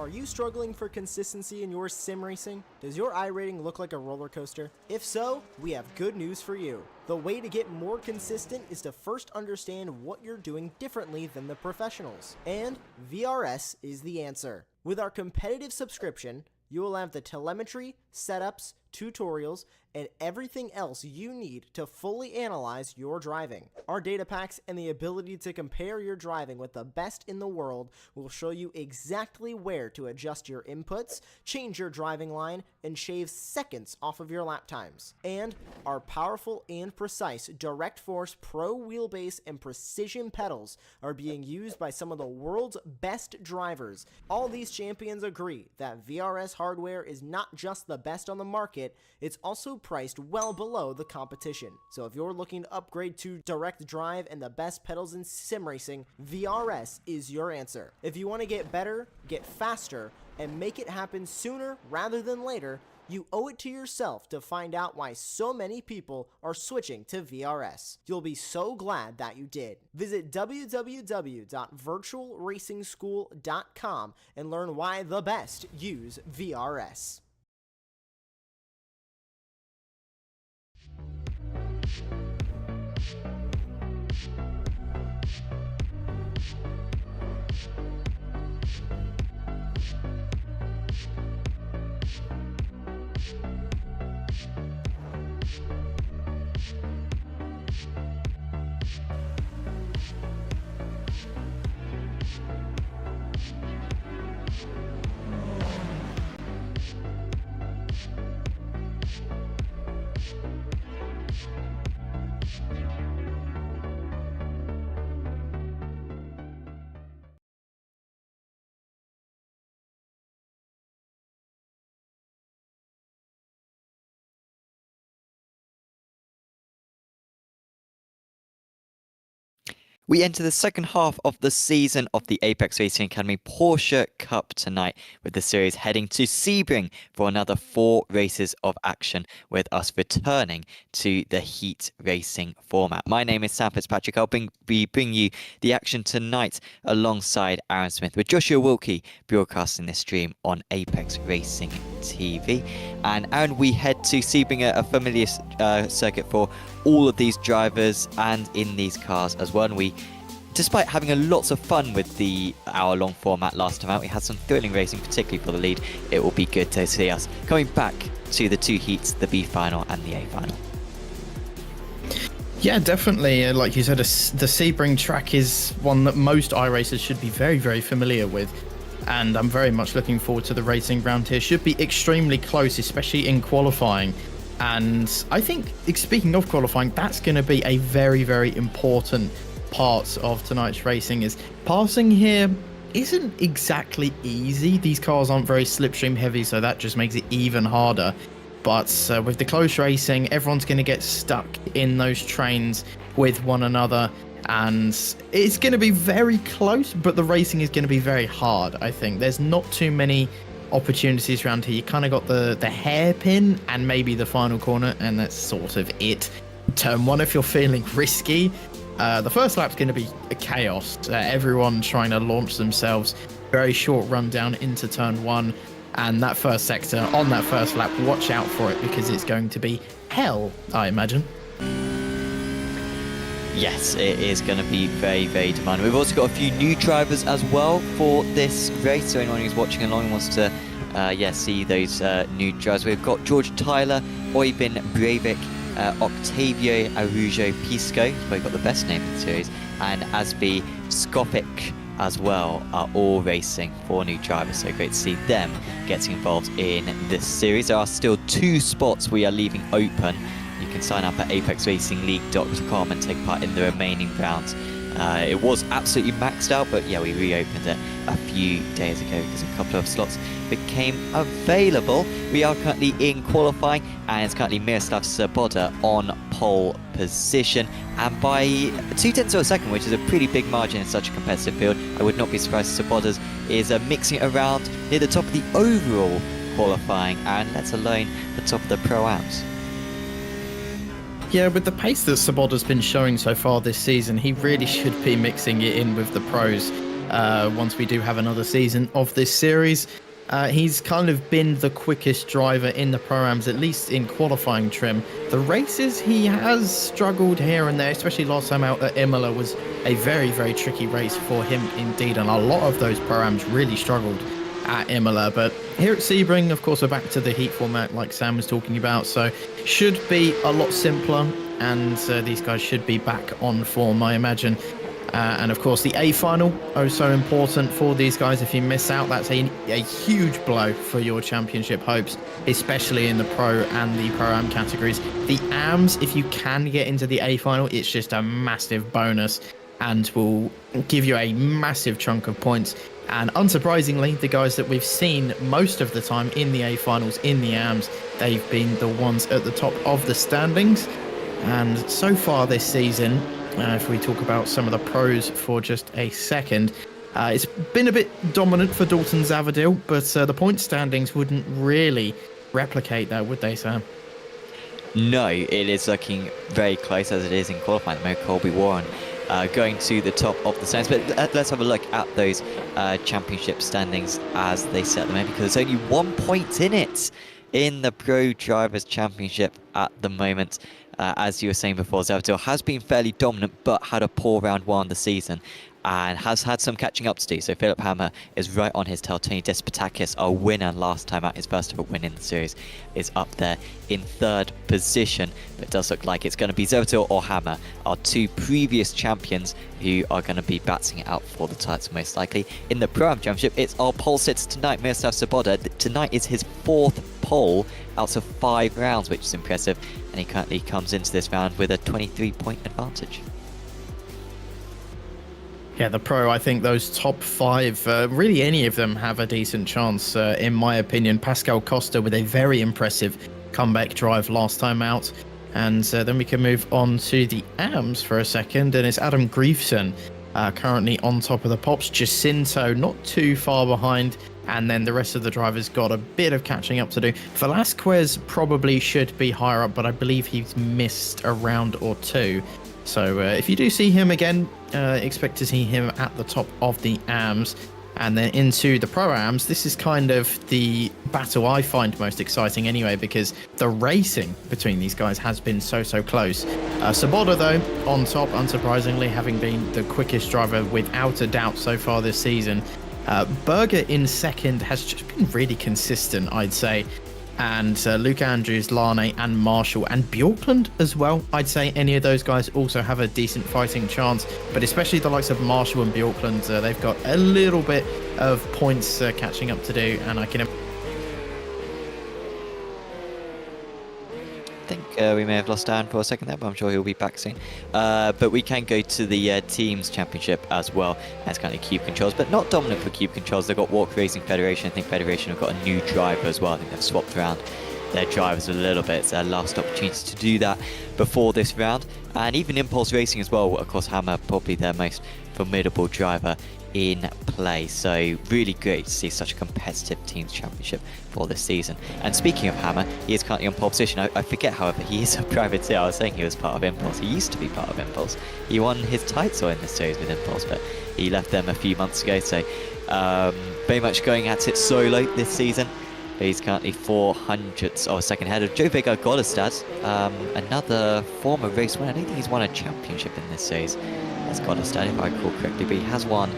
Are you struggling for consistency in your sim racing? Does your iRating look like a roller coaster? If so, we have good news for you. The way to get more consistent is to first understand what you're doing differently than the professionals. And VRS is the answer. With our competitive subscription, you will have the telemetry, setups, tutorials, and everything else you need to fully analyze your driving. Our data packs and the ability to compare your driving with the best in the world will show you exactly where to adjust your inputs, change your driving line, and shave seconds off of your lap times. And our powerful and precise Direct Force Pro wheelbase and precision pedals are being used by some of the world's best drivers. All these champions agree that VRS hardware is not just the best on the market, it's also priced well below the competition. So if you're looking to upgrade to direct drive and the best pedals in sim racing, VRS is your answer. If you want to get better, get faster, and make it happen sooner rather than later, you owe it to yourself to find out why so many people are switching to VRS. You'll be so glad that you did. Visit www.virtualracingschool.com and learn why the best use VRS. We enter the second half of the season of the Apex Racing Academy Porsche Cup tonight, with the series heading to Sebring for another 4 races of action, with us returning to the heat racing format. My name is Sam Fitzpatrick. I'll bring you the action tonight alongside Aaron Smith, with Joshua Wilkie broadcasting this stream on Apex Racing TV. And Aaron, we head to Sebring, a familiar circuit for all of these drivers and in these cars as well. And we, despite having a lots of fun with the hour-long format last time out, we had some thrilling racing, particularly for the lead. It will be good to see us coming back to the 2 heats, the B final and the A final. Yeah, definitely. Like you said, the Sebring track is one that most iRacers should be very, very familiar with. And I'm very much looking forward to the racing round here. Should be extremely close, especially in qualifying. And I think, speaking of qualifying, that's going to be a very, very important part of tonight's racing. Is passing here isn't exactly easy. These cars aren't very slipstream heavy, so that just makes it even harder. But with the close racing, everyone's going to get stuck in those trains with one another. And it's going to be very close, but the racing is going to be very hard, I think. There's not too many opportunities around here. You kind of got the hairpin and maybe the final corner, and that's sort of it. Turn 1, if you're feeling risky. The first lap's going to be a chaos. Everyone trying to launch themselves. Very short rundown into turn 1. And that first sector on that first lap, watch out for it, because it's going to be hell, I imagine. Yes, it is going to be very, very demanding. We've also got a few new drivers as well for this race, so anyone who's watching along wants to see those new drivers. We've got George Tyler, Oybin Breivik, Octavio Arujo Pisco, he's probably got the best name in the series, and Asby Skopik as well are all racing for new drivers, so great to see them getting involved in this series. There are still 2 spots we are leaving open. You can sign up at apexracingleague.com and take part in the remaining rounds. It was absolutely maxed out, but yeah, we reopened it a few days ago because a couple of slots became available. We are currently in qualifying, and it's currently Miroslav Svoboda on pole position, and by 0.2 of a second, which is a pretty big margin in such a competitive field. I would not be surprised if Svoboda's is mixing it around near the top of the overall qualifying, and let alone the top of the Pro-Ams. Yeah, with the pace that Svoboda's been showing so far this season, he really should be mixing it in with the pros. once we do have another season of this series. He's kind of been the quickest driver in the Pro-Ams, at least in qualifying trim. The races, he has struggled here and there, especially last time out at Imola was a very, very tricky race for him indeed. And a lot of those Pro-Ams really struggled at Imola. But here at Sebring, of course, we're back to the heat format like Sam was talking about. So should be a lot simpler. And these guys should be back on form, I imagine. And of course, the A final, oh so important for these guys. If you miss out, that's a huge blow for your championship hopes, especially in the Pro and the Pro-Am categories. The AMs, if you can get into the A final, it's just a massive bonus and will give you a massive chunk of points. And unsurprisingly, the guys that we've seen most of the time in the A finals, in the AMs, they've been the ones at the top of the standings. And so far this season, if we talk about some of the pros for just a second, it's been a bit dominant for Dalton Zavadil, but the point standings wouldn't really replicate that, would they, Sam? No, it is looking very close as it is in qualifying. Corby Warren going to the top of the standings. But let's have a look at those championship standings as they set them in, because there's only 1 point in it in the Pro Drivers' Championship at the moment. As you were saying before, Zavadil has been fairly dominant, but had a poor round one of the season and has had some catching up to do. So Philip Hammer is right on his tail. Tony Despotakis, our winner last time out, his first ever win in the series, is up there in third position. But it does look like it's going to be Zavadil or Hammer, our two previous champions, who are going to be battling it out for the title most likely. In the Pro-Am Championship, it's our pole sitter tonight, Miroslav Svoboda. Tonight is his 4th pole out of 5 rounds, which is impressive. And he currently comes into this round with a 23-point advantage. Yeah, the Pro, I think those top 5, really any of them have a decent chance, in my opinion. Pascal Costa with a very impressive comeback drive last time out. And then we can move on to the AMs for a second. And it's Adam Griefson currently on top of the pops. Jacinto not too far behind. And then the rest of the drivers got a bit of catching up to do. Velasquez probably should be higher up, but I believe he's missed a round or 2. So if you do see him again, expect to see him at the top of the AMs. And then into the Pro-Ams, this is kind of the battle I find most exciting anyway, because the racing between these guys has been so close. Svoboda, though, on top, unsurprisingly, having been the quickest driver without a doubt so far this season. Berger in second has just been really consistent, I'd say. And Luke Andrews, Larnay and Marshall and Bjorklund as well. I'd say any of those guys also have a decent fighting chance, but especially the likes of Marshall and Bjorklund, they've got a little bit of points catching up to do, and I can... I think we may have lost Dan for a second there, but I'm sure he'll be back soon. But we can go to the Teams Championship as well as kind of Cube Controls, but not dominant for Cube Controls. They've got Walk Racing Federation. I think Federation have got a new driver as well. I think they've swapped around their drivers a little bit. It's their last opportunity to do that before this round. And even Impulse Racing as well. Of course, Hammer, probably their most formidable driver in play. So really great to see such a competitive teams championship for this season. And speaking of Hammer, he is currently on pole position. I forget, however, he is a privateer. I was saying he was part of Impulse. He used to be part of Impulse. He won his title in this series with Impulse, but he left them a few months ago. So very much going at it solo this season. He's currently 400ths of a second ahead of Joe Vega Godestad, another former race winner. I don't think he's won a championship in this series as Godestad, if I recall correctly, but he has won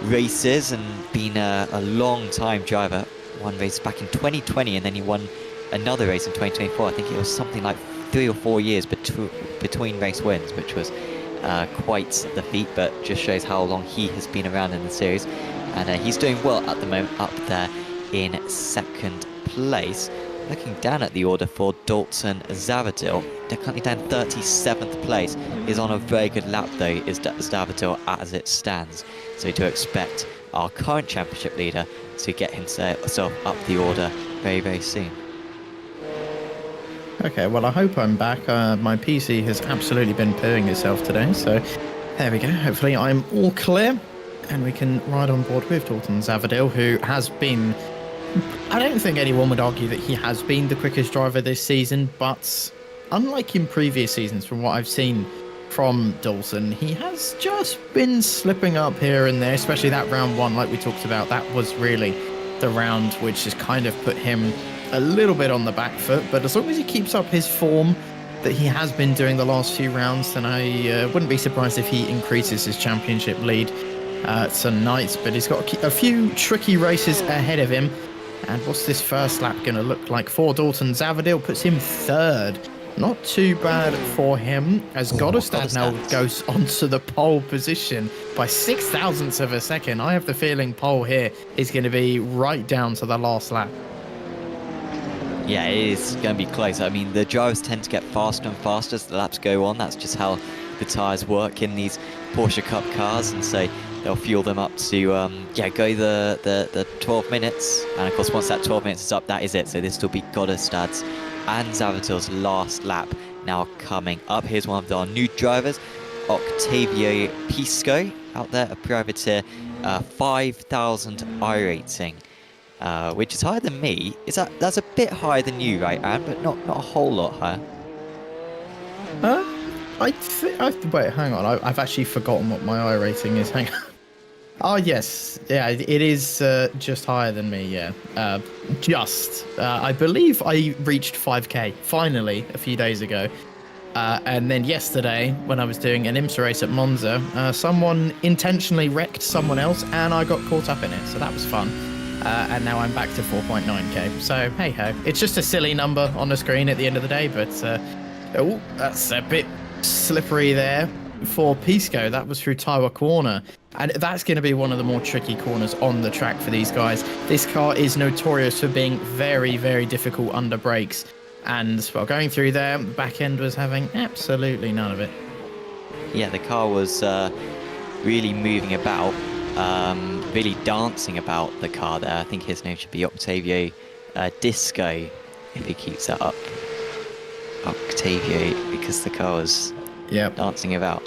races and been a long time driver. One race back in 2020 and then he won another race in 2024. I think it was something like 3 or 4 years between race wins, which was quite the feat, but just shows how long he has been around in the series. And he's doing well at the moment, up there in second place. Looking down at the order for Dalton Zavadil, they're currently down 37th place. He's on a very good lap though, is Zavadil as it stands. So to expect our current championship leader to get himself up the order very soon. Okay, well I hope I'm back. My PC has absolutely been pooing itself today, so there we go. Hopefully I'm all clear and we can ride on board with Dalton Zavadil, who has been... I don't think anyone would argue that he has been the quickest driver this season, but unlike in previous seasons, from what I've seen from Dalton. He has just been slipping up here and there, especially that round one, like we talked about. That was really the round which has kind of put him a little bit on the back foot. But as long as he keeps up his form that he has been doing the last few rounds, then I wouldn't be surprised if he increases his championship lead tonight. But he's got a few tricky races ahead of him. And what's this first lap going to look like for Dalton? Zavadil puts him third. Not too bad for him, as Godestad now goes onto the pole position by 0.006 of a second. I have the feeling pole here is going to be right down to the last lap. Yeah, it is going to be close. I mean, the drivers tend to get faster and faster as the laps go on. That's just how the tyres work in these Porsche Cup cars, and so they'll fuel them up to go the 12 minutes. And of course, once that 12 minutes is up, that is it. So this will be Godestad's and Zavadil's last lap now coming up. Here's one of our new drivers, Octavio Pisco, out there, a privateer, 5,000 iRacing, which is higher than me. That's a bit higher than you, right, Anne? But not a whole lot higher. Wait, hang on. I've actually forgotten what my iRacing is. Hang on. Oh, yes. Yeah, it is just higher than me, yeah. I believe I reached 5k, finally, a few days ago. And then yesterday, when I was doing an IMSA race at Monza, someone intentionally wrecked someone else, and I got caught up in it, so that was fun. And now I'm back to 4.9k. So, hey-ho. It's just a silly number on the screen at the end of the day, but... oh, that's a bit slippery there for Pisco. That was through Taiwa Corner. And that's going to be one of the more tricky corners on the track for these guys. This car is notorious for being very, very difficult under brakes. And, well, going through there, the back end was having absolutely none of it. Yeah, the car was really moving about, really dancing about the car there. I think his name should be Octavio Disco, if he keeps that up. Octavio, because the car was dancing about.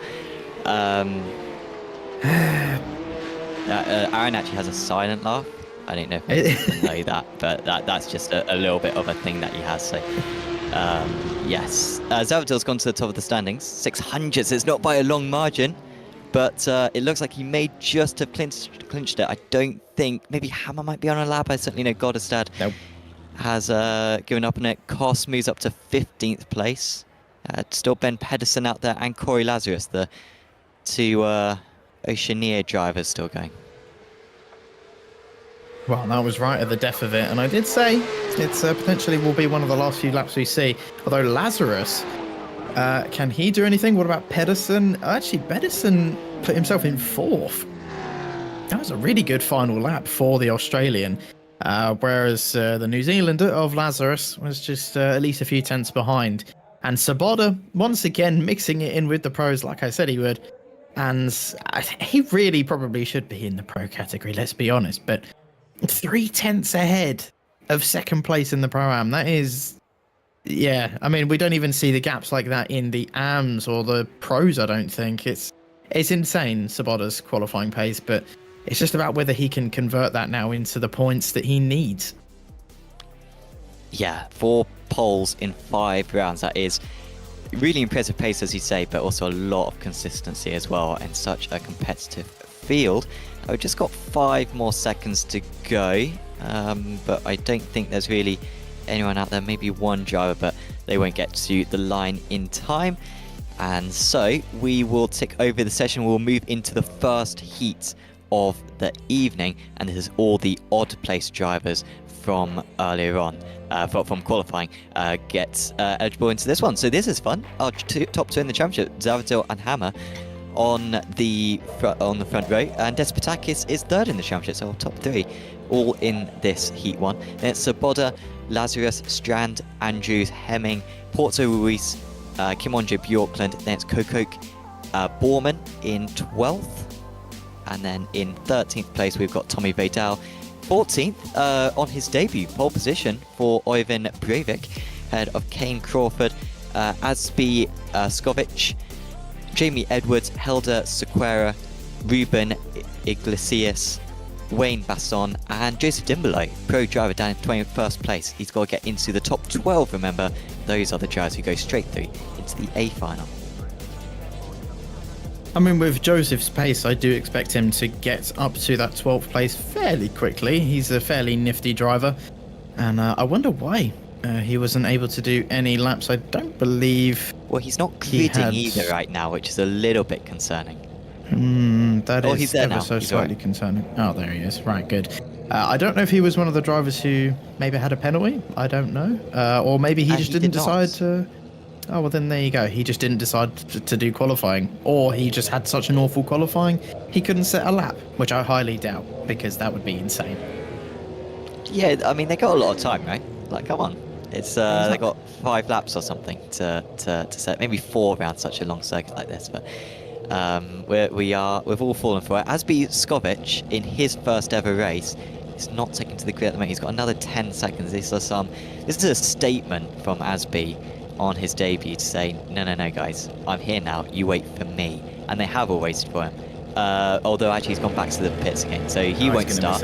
Aaron actually has a silent laugh. I don't know if people know that, but that's just a little bit of a thing that he has. So, yes. Zavadil's gone to the top of the standings, 600. So it's not by a long margin, but it looks like he may just have clinched it. I don't think. Maybe Hammer might be on a lap. I certainly know Godestad has given up on it. Koss moves up to 15th place. Still Ben Pedersen out there and Corey Lazarus, the two Oceania drivers still going. Well, that was right at the death of it, and I did say it's potentially will be one of the last few laps we see. Although Lazarus, can he do anything? What about Pedersen? Actually, Pedersen put himself in 4th. That was a really good final lap for the Australian, whereas the New Zealander of Lazarus was just at least a few tenths behind. And Sabota, once again, mixing it in with the pros like I said he would. And he really probably should be in the pro category, let's be honest. But 3 tenths ahead of second place in the Pro-Am. That is, yeah. I mean, we don't even see the gaps like that in the AMs or the pros, I don't think. It's insane, Sabota's qualifying pace. But it's just about whether he can convert that now into the points that he needs. Yeah, 4 poles in 5 rounds. That is really impressive pace, as you say, but also a lot of consistency as well in such a competitive field. I've just got 5 more seconds to go, but I don't think there's really anyone out there. Maybe one driver, but they won't get to the line in time. And so we will tick over the session. We'll move into the first heat of the evening, and this is all the odd place drivers from earlier on, from qualifying, get eligible into this one. So this is fun. Our top 2 in the championship, Zavadil and Hammer, on the front row, and Despotakis is 3rd in the championship. So our top 3 all in this heat 1. Then it's Saboda, Lazarus, Strand, Andrews, Hemming, Porto Ruiz, Kimonjo Bjorkland. Then it's Kokok Borman in 12th, and then in 13th place we've got Tommy Vadal. 14th on his debut, pole position for Oyvind Breivik, ahead of Kane Crawford, Aspi Skovic, Jamie Edwards, Helder Sequeira, Ruben Iglesias, Wayne Basson, and Joseph Dimbolo, pro driver, down in 21st place. He's got to get into the top 12, remember. Those are the drivers who go straight through into the A final. I mean, with Joseph's pace, I do expect him to get up to that 12th place fairly quickly. He's a fairly nifty driver, and I wonder why he wasn't able to do any laps. I don't believe. Well, he's not gridding either right now, which is a little bit concerning. That is he's there ever now. so He's slightly right. concerning. Oh, there he is. Right, good. I don't know if he was one of the drivers who maybe had a penalty. I don't know. Or maybe he just he didn't did decide not. to... Oh, well, then there you go. He just didn't decide to do qualifying. Or he just had such an awful qualifying, he couldn't set a lap, which I highly doubt, because that would be insane. Yeah, I mean, they got a lot of time, right? Like, come on. It's they got 5 laps or something to set, maybe 4 around such a long circuit like this. But we've all fallen for it. Asby Skovic, in his first ever race, is not taken to the grid at the moment. He's got another 10 seconds. This is a statement from Asby on his debut to say, no, guys, I'm here now. You wait for me. And they have all waited for him. Although actually he's gone back to the pits again, so he won't start.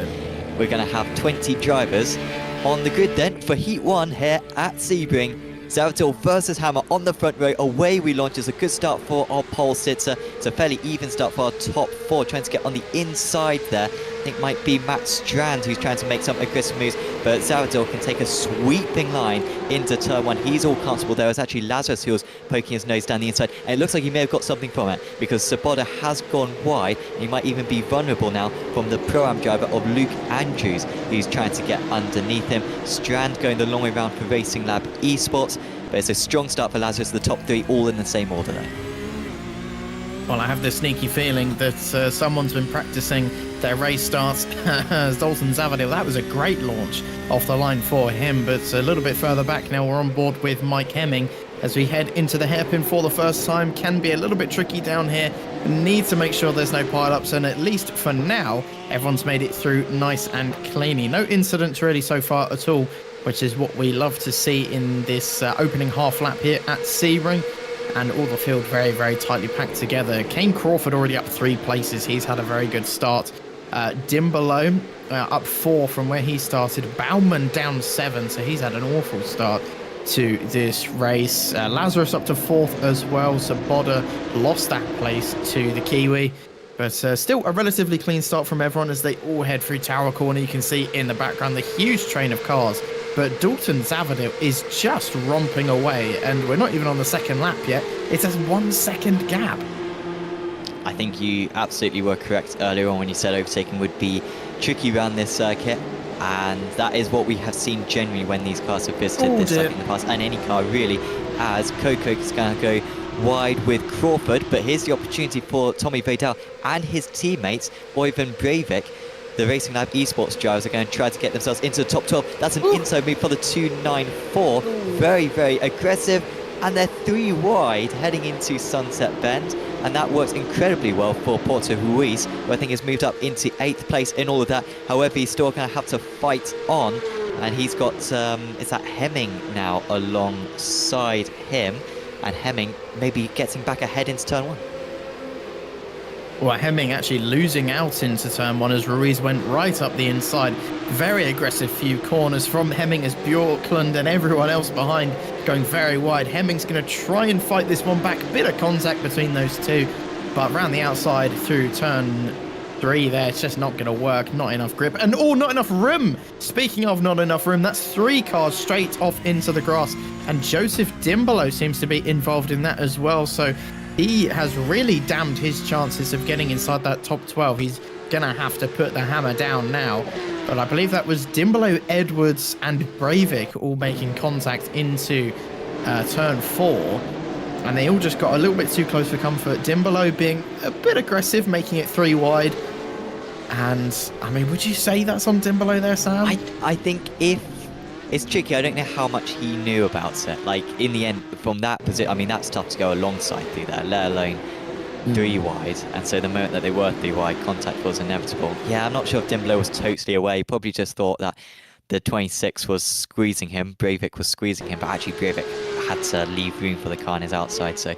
We're going to have 20 drivers on the grid then for Heat 1 here at Sebring. Zavadil versus Hammer on the front row. Away we launch. It's a good start for our pole sitter. It's a fairly even start for our top 4. Trying to get on the inside there. I think might be Matt Strand who's trying to make some aggressive moves. But Zavadil can take a sweeping line into turn 1. He's all comfortable. There was actually Lazarus who was poking his nose down the inside. And it looks like he may have got something from it because Saboda has gone wide. And he might even be vulnerable now from the Pro-Am driver of Luke Andrews, who's trying to get underneath him. Strand going the long way round for Racing Lab Esports. But it's a strong start for Lazarus, the top 3 all in the same order there. Well, I have this sneaky feeling that someone's been practicing their race starts as Dalton Zavadil. That was a great launch off the line for him, but a little bit further back now we're on board with Mike Hemming as we head into the hairpin for the first time. Can be a little bit tricky down here. Need to make sure there's no pile-ups, and at least for now, everyone's made it through nice and cleanly. No incidents really so far at all, which is what we love to see in this opening half lap here at Sebring. And all the field very, very tightly packed together. Kane Crawford already up 3 places. He's had a very good start. Dimbolo up 4 from where he started. Bauman down 7, so he's had an awful start to this race. Lazarus up to 4th as well. Saboda lost that place to the Kiwi. But still a relatively clean start from everyone as they all head through Tower Corner. You can see in the background the huge train of cars. But Dalton Zavadil is just romping away, and we're not even on the second lap yet. It's a 1 second gap. I think you absolutely were correct earlier on when you said overtaking would be tricky around this circuit, and that is what we have seen generally when these cars have visited this circuit in the past, and any car really, as Coco is going to go wide with Crawford. But here's the opportunity for Tommy Vadel and his teammates, Oyvind Breivik. The Racing Lab Esports drivers are going to try to get themselves into the top 12. That's an inside move for the 294. Very, very aggressive. And they're 3 wide heading into Sunset Bend. And that works incredibly well for Porto Ruiz, who I think has moved up into 8th place in all of that. However, he's still going to have to fight on. And he's got, is that Hemming now alongside him? And Hemming maybe gets him back ahead into turn 1. Well, Hemming actually losing out into turn 1 as Ruiz went right up the inside. Very aggressive few corners from Hemming as Bjorklund and everyone else behind going very wide. Hemming's going to try and fight this one back. Bit of contact between those two, but around the outside through turn 3 there, it's just not going to work. Not enough grip and not enough room. Speaking of not enough room, that's 3 cars straight off into the grass, and Joseph Dimbolo seems to be involved in that as well. So he has really damned his chances of getting inside that top 12. He's going to have to put the hammer down now. But I believe that was Dimbolo, Edwards and Breivik all making contact into turn 4. And they all just got a little bit too close for comfort. Dimbolo being a bit aggressive, making it 3 wide. And, I mean, would you say that's on Dimbolo there, Sam? I think if... It's tricky. I don't know how much he knew about it. Like, in the end, from that position, I mean, that's tough to go alongside through there, let alone 3 wide. And so the moment that they were 3 wide, contact was inevitable. Yeah, I'm not sure if Dimbolo was totally away. Probably just thought that the 26 was squeezing him. Breivik was squeezing him, but actually Breivik had to leave room for the car on his outside. So you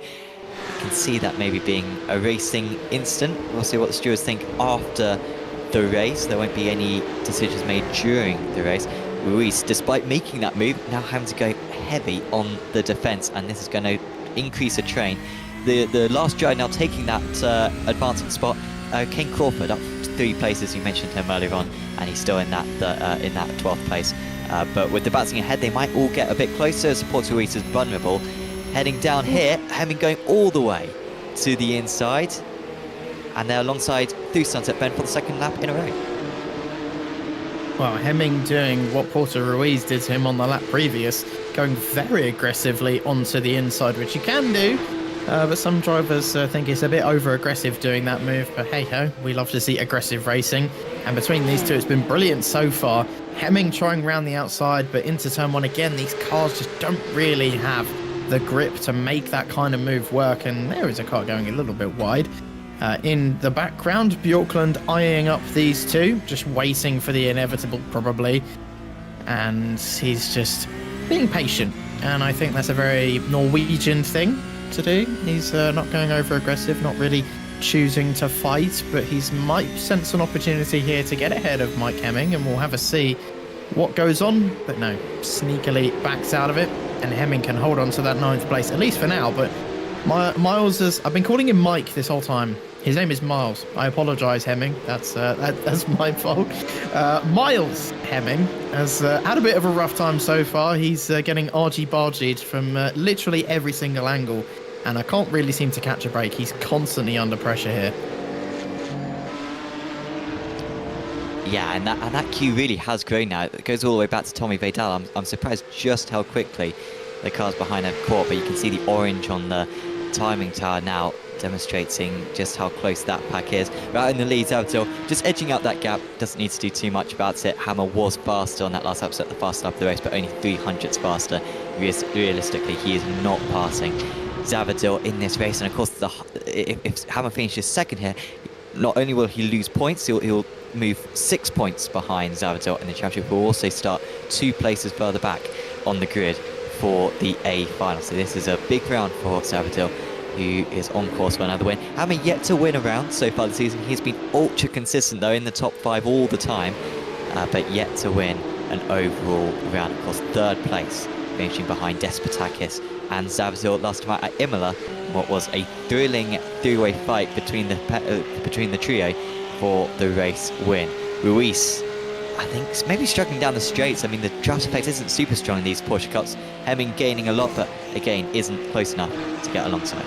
can see that maybe being a racing instant. We'll see what the stewards think after the race. There won't be any decisions made during the race. Ruiz, despite making that move, now having to go heavy on the defence, and this is going to increase a train the last driver now taking that advancing spot. Kane Crawford up 3 places. You mentioned him earlier on, and he's still in that 12th place. But with the bouncing ahead, they might all get a bit closer. Support Ruiz is vulnerable. Heading down here, Hemming going all the way to the inside, and they're alongside through Sunset Bend for the 2nd lap in a row. Well, Hemming doing what Porter Ruiz did to him on the lap previous, going very aggressively onto the inside, which you can do, but some drivers think it's a bit over-aggressive doing that move, but hey-ho, we love to see aggressive racing, and between these two, it's been brilliant so far. Hemming trying round the outside, but into turn 1 again, these cars just don't really have the grip to make that kind of move work, and there is a car going a little bit wide. In the background, Bjorkland eyeing up these two, just waiting for the inevitable probably, and he's just being patient, and I think that's a very Norwegian thing to do. He's not going over aggressive, not really choosing to fight, but he's might sense an opportunity here to get ahead of Mike Hemming, and we'll have a see what goes on, but no, sneakily backs out of it, and Hemming can hold on to that 9th place, at least for now. But Miles is, I've been calling him Mike this whole time. His name is Miles. I apologise, Hemming. That's my fault. Miles Hemming has had a bit of a rough time so far. He's getting argy-bargied from literally every single angle, and I can't really seem to catch a break. He's constantly under pressure here. Yeah, and that queue really has grown now. It goes all the way back to Tommy Vidal. I'm surprised just how quickly the cars behind have caught, but you can see the orange on the timing tower now, demonstrating just how close that pack is. Right in the lead, Zavadil just edging out that gap, doesn't need to do too much about it. Hammer was faster on that last lap, set the fastest lap of the race, but only 300ths faster. Realistically, he is not passing Zavadil in this race, and of course, if Hammer finishes 2nd here, not only will he lose points, he'll move 6 points behind Zavadil in the championship. Will also start 2 places further back on the grid for the A final. So this is a big round for Zavadil, who is on course for another win. Having yet to win a round so far this season, he's been ultra consistent though, in the top 5 all the time, but yet to win an overall round. Of course, 3rd place, finishing behind Despotakis and Zavadil last time at Imola. What was a thrilling 3-way fight between the trio for the race win. Ruiz, I think, maybe struggling down the straights. I mean, the draft effect isn't super strong in these Porsche Cups. Hemming gaining a lot, but again, isn't close enough to get alongside.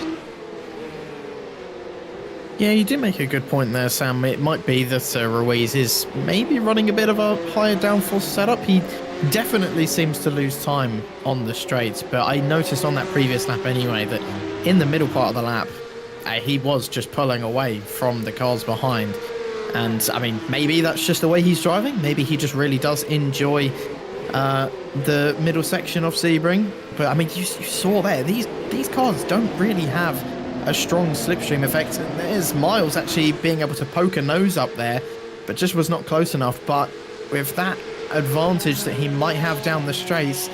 Yeah, you did make a good point there, Sam. It might be that Ruiz is maybe running a bit of a higher downforce setup. He definitely seems to lose time on the straights, but I noticed on that previous lap anyway that in the middle part of the lap, he was just pulling away from the cars behind. And, I mean, maybe that's just the way he's driving. Maybe he just really does enjoy the middle section of Sebring. But, I mean, you saw there, these cars don't really have a strong slipstream effect. And there's Miles actually being able to poke a nose up there, but just was not close enough. But with that advantage that he might have down the straights,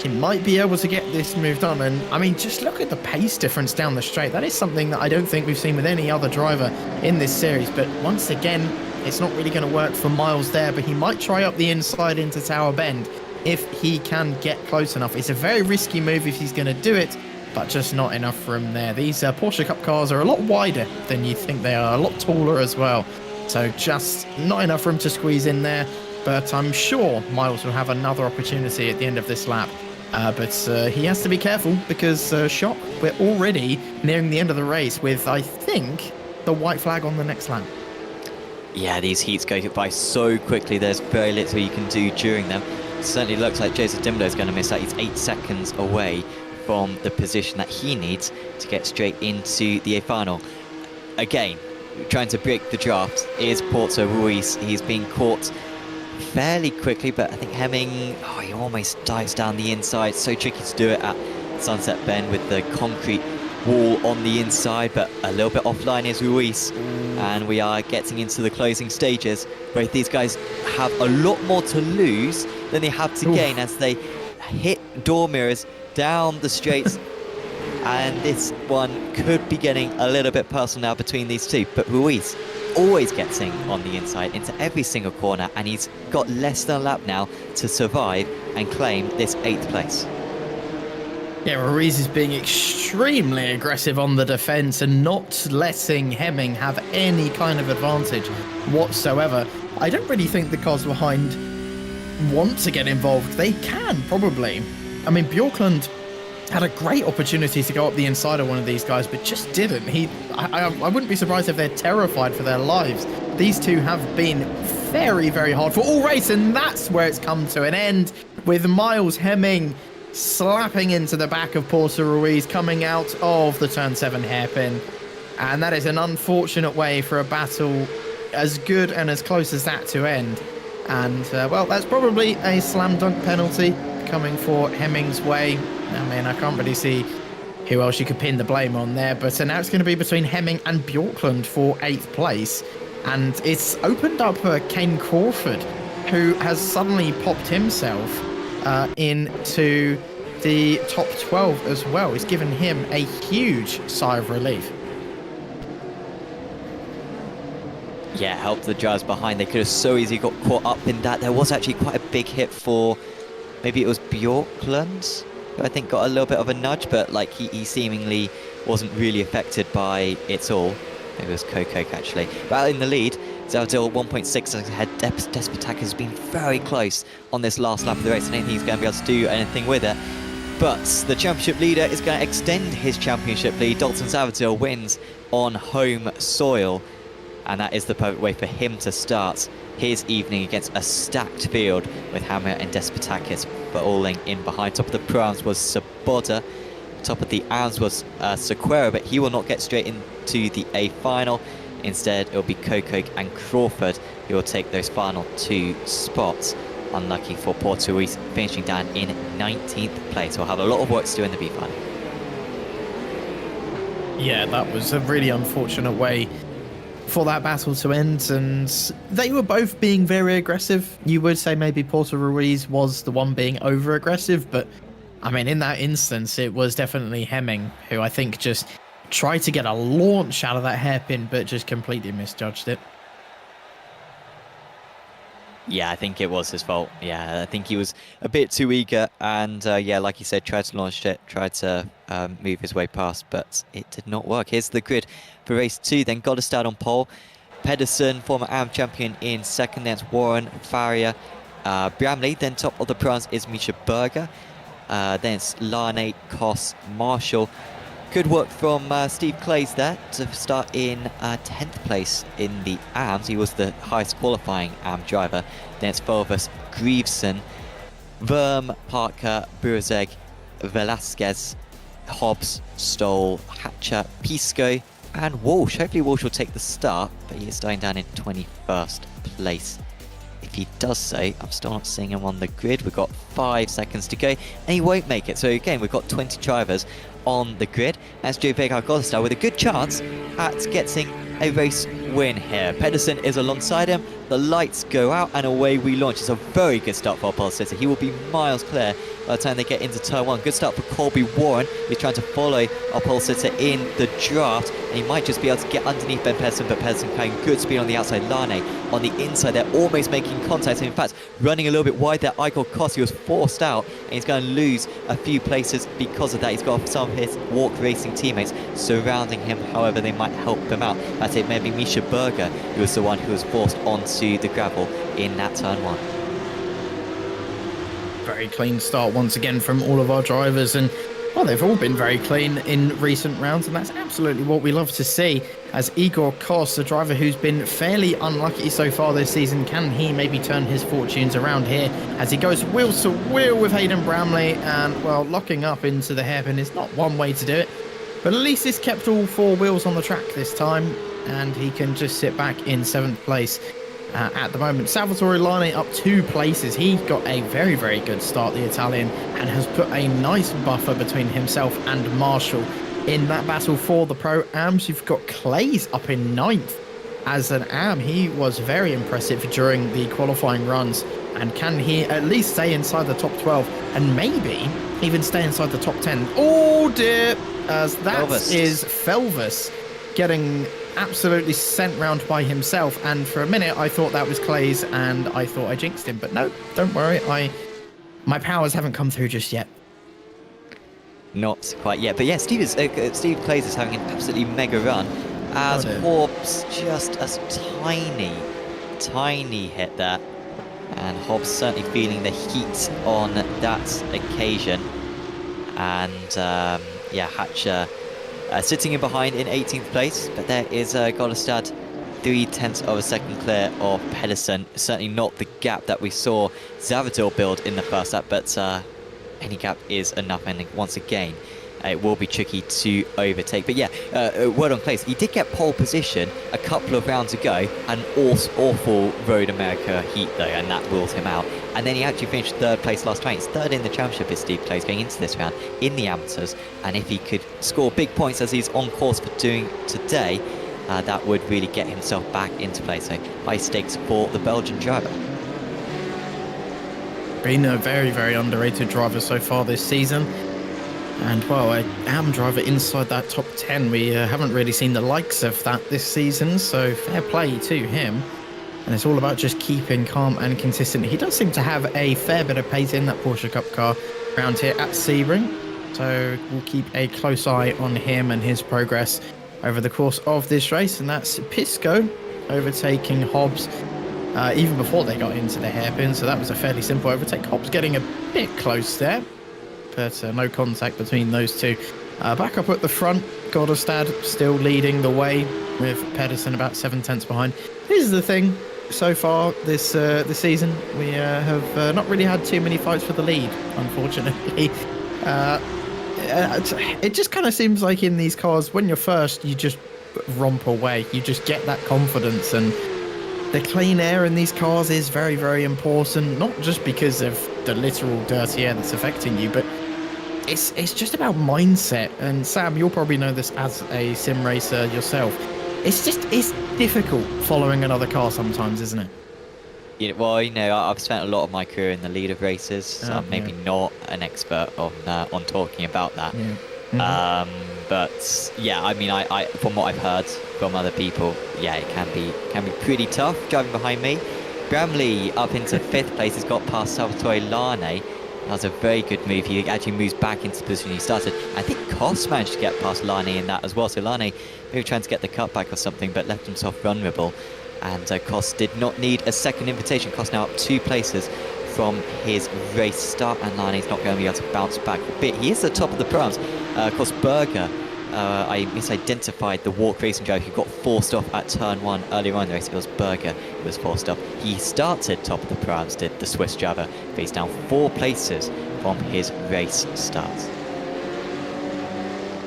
he might be able to get this move done. And I mean, just look at the pace difference down the straight. That is something that I don't think we've seen with any other driver in this series. But once again, it's not really going to work for Miles there, but he might try up the inside into Tower Bend if he can get close enough. It's a very risky move if he's going to do it, but just not enough for him there. These Porsche Cup cars are a lot wider than you think they are, a lot taller as well. So just not enough for him to squeeze in there. But I'm sure Miles will have another opportunity at the end of this lap. But he has to be careful because, Shock, we're already nearing the end of the race with, I think, the white flag on the next lap. Yeah, these heats go by so quickly. There's very little you can do during them. It certainly looks like Joseph Dimlo is going to miss out. He's 8 seconds away from the position that he needs to get straight into the A final. Again, trying to break the draft is Porto Ruiz. He's been caught fairly quickly, but I think Hemming, he almost dives down the inside. So tricky to do it at Sunset Bend with the concrete wall on the inside, but a little bit offline is Ruiz. And we are getting into the closing stages. Both these guys have a lot more to lose than they have to gain as they hit door mirrors down the straights. And this one could be getting a little bit personal now between these two, but Ruiz always getting on the inside into every single corner, and he's got less than a lap now to survive and claim this 8th place. Yeah, Ruiz is being extremely aggressive on the defence and not letting Hemming have any kind of advantage whatsoever. I don't really think the cars behind want to get involved. They can, probably. I mean, Bjorklund had a great opportunity to go up the inside of one of these guys, but just didn't. I wouldn't be surprised if they're terrified for their lives. These two have been very, very hard for all race, and that's where it's come to an end, with Miles Hemming slapping into the back of Porter Ruiz, coming out of the turn 7 hairpin. And that is an unfortunate way for a battle as good and as close as that to end. And, well, that's probably a slam dunk penalty coming for Hemming's way. I mean, I can't really see who else you could pin the blame on there. But now it's going to be between Hemming and Bjorklund for 8th place. And it's opened up Kane Crawford, who has suddenly popped himself into the top 12 as well. It's given him a huge sigh of relief. Yeah, helped the drivers behind. They could have so easily got caught up in that. There was actually quite a big hit for, maybe it was Bjorklund, who I think got a little bit of a nudge, but like he seemingly wasn't really affected by it all. Maybe it was Kokok actually. But out in the lead, Zavadil 1.6 seconds ahead. Despotak has been very close on this last lap of the race. I don't think he's going to be able to do anything with it. But the championship leader is going to extend his championship lead. Dalton Zavadil wins on home soil. And that is the perfect way for him to start his evening against a stacked field with Hammer and Despotakis falling in behind. Top of the Pro-Ams was Saboda. Top of the ARMS was Sequeira, but he will not get straight into the A final. Instead, it will be Kokok and Crawford who will take those final 2 spots. Unlucky for Porto Ruiz, finishing down in 19th place. We'll have a lot of work to do in the B final. Yeah, that was a really unfortunate way for that battle to end, and they were both being very aggressive. You would say maybe Porter Ruiz was the one being over aggressive, but I mean, in that instance, it was definitely Hemming who I think just tried to get a launch out of that hairpin, but just completely misjudged it. Yeah, I think it was his fault. Yeah, I think he was a bit too eager and, yeah, like you said, tried to launch it, tried to move his way past, but it did not work. Here's the grid for race 2 then. Got to start on pole. Pedersen, former AM champion, in second. Then it's Warren, Faria, Bramley. Then top of the Pro-Ams is Misha Berger. Then it's Larnay, Koss, Marshall. Good work from Steve Clays there to start in 10th place in the AMs. He was the highest qualifying AM driver. Then it's Fulvus, Greaveson, Verm, Parker, Burzeg, Velasquez, Hobbs, Stoll, Hatcher, Pisco, and Walsh. Hopefully Walsh will take the start, but he is starting down in 21st place. If he does so, I'm still not seeing him on the grid. We've got 5 seconds to go, and he won't make it. So again, we've got 20 drivers on the grid. That's Joe Vega Goldstar with a good chance at getting a race win here. Pedersen is alongside him. The lights go out and away we launch. It's a very good start for our pole sitter. He will be miles clear by the time they get into turn 1. Good start for Corby Warren. He's trying to follow our pole sitter in the draft, and he might just be able to get underneath Ben Pedersen, but Pedersen carrying good speed on the outside. Larnay on the inside, they're almost making contact, and in fact running a little bit wide there. Igor Koss, he was forced out, and he's going to lose a few places because of that. He's got some of his Walk Racing teammates surrounding him, however they might help him out. That's it, maybe Misha Berger, who was the one who was forced onto the gravel in that turn 1. Very clean start once again from all of our drivers, and well, they've all been very clean in recent rounds, and that's absolutely what we love to see. As Igor Koss, a driver who's been fairly unlucky so far this season, can he maybe turn his fortunes around here as he goes wheel to wheel with Hayden Bramley, and well, locking up into the hairpin is not one way to do it, but at least he's kept all 4 wheels on the track this time, and he can just sit back in 7th place at the moment. Salvatore Larnay up 2 places. He got a very, very good start, the Italian, and has put a nice buffer between himself and Marshall in that battle for the Pro-Ams. You've got Clays up in 9th as an AM. He was very impressive during the qualifying runs, and can he at least stay inside the top 12 and maybe even stay inside the top 10? Oh dear, as that is Felvis getting absolutely sent round by himself, and for a minute I thought that was Clays and I thought I jinxed him, but no, don't worry, my powers haven't come through just yet. Not quite yet. But yeah, Steve Clays is having an absolutely mega run as Hobbs just a tiny hit there. And Hobbs certainly feeling the heat on that occasion. And yeah, Hatcher sitting in behind in 18th place. But there is Golestad 0.3 of a second clear of Pedersen. Certainly not the gap that we saw Zavadil build in the first lap, but any gap is enough, and once again it will be tricky to overtake. But yeah, word on Clays, he did get pole position a couple of rounds ago, an awful Road America heat though, and that ruled him out. And then he actually finished 3rd place last time. It's 3rd in the championship is Steve Clays going into this round in the amateurs, and if he could score big points as he's on course for doing today, that would really get himself back into play. So high stakes for the Belgian driver. Been a very underrated driver so far this season, and well, a AM driver inside that top 10. We haven't really seen the likes of that this season, so fair play to him. And it's all about just keeping calm and consistent. He does seem to have a fair bit of pace in that Porsche Cup car around here at Sebring, so we'll keep a close eye on him and his progress over the course of this race. And that's Pisco overtaking Hobbs even before they got into the hairpin, so that was a fairly simple overtake. Hobbs getting a bit close there, but no contact between those two. Back up at the front, Golestad still leading the way with Pedersen about 7/10 behind. Here's the thing, so far this season we have not really had too many fights for the lead, unfortunately. It just kind of seems like in these cars, when you're first, you just romp away, you just get that confidence, and the clean air in these cars is very important, not just because of the literal dirty air that's affecting you, but it's just about mindset. And Sam, you'll probably know this as a sim racer yourself. It's difficult following another car sometimes, isn't it? Yeah, well, I've spent a lot of my career in the lead of races, so I'm maybe not an expert on talking about that. Yeah. Mm-hmm. But yeah, I mean, I from what I've heard from other people, yeah, it can be pretty tough driving behind me. Bramley up into 5th place has got past Salvatore Lane. That was a very good move. He actually moves back into the position he started. I think Koss managed to get past Lane in that as well. So Lane maybe trying to get the cutback or something, but left himself vulnerable. And Koss did not need a second invitation. Koss now up 2 places from his race start, and Lane's not going to be able to bounce back a bit. He is at the top of the prams. Of course, Berger, I misidentified the walk racing driver who got forced off at turn 1 earlier on in the race. It was Berger who was forced off. He started top of the prams, did the Swiss driver, but he's down 4 places from his race start.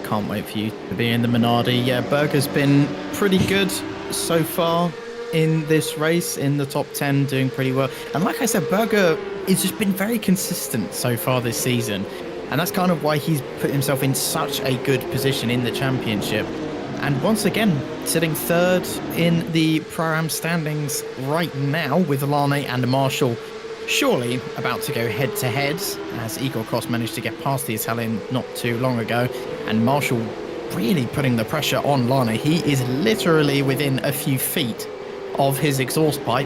Can't wait for you to be in the Minardi. Yeah, Berger's been pretty good so far in this race, in the top 10, doing pretty well. And like I said, Berger has just been very consistent so far this season, and that's kind of why he's put himself in such a good position in the championship. And once again, sitting 3rd in the Pro-Am standings right now, with Lane and Marshall surely about to go head-to-head, as Igor Koss managed to get past the Italian not too long ago, and Marshall really putting the pressure on Lane. He is literally within a few feet of his exhaust pipe,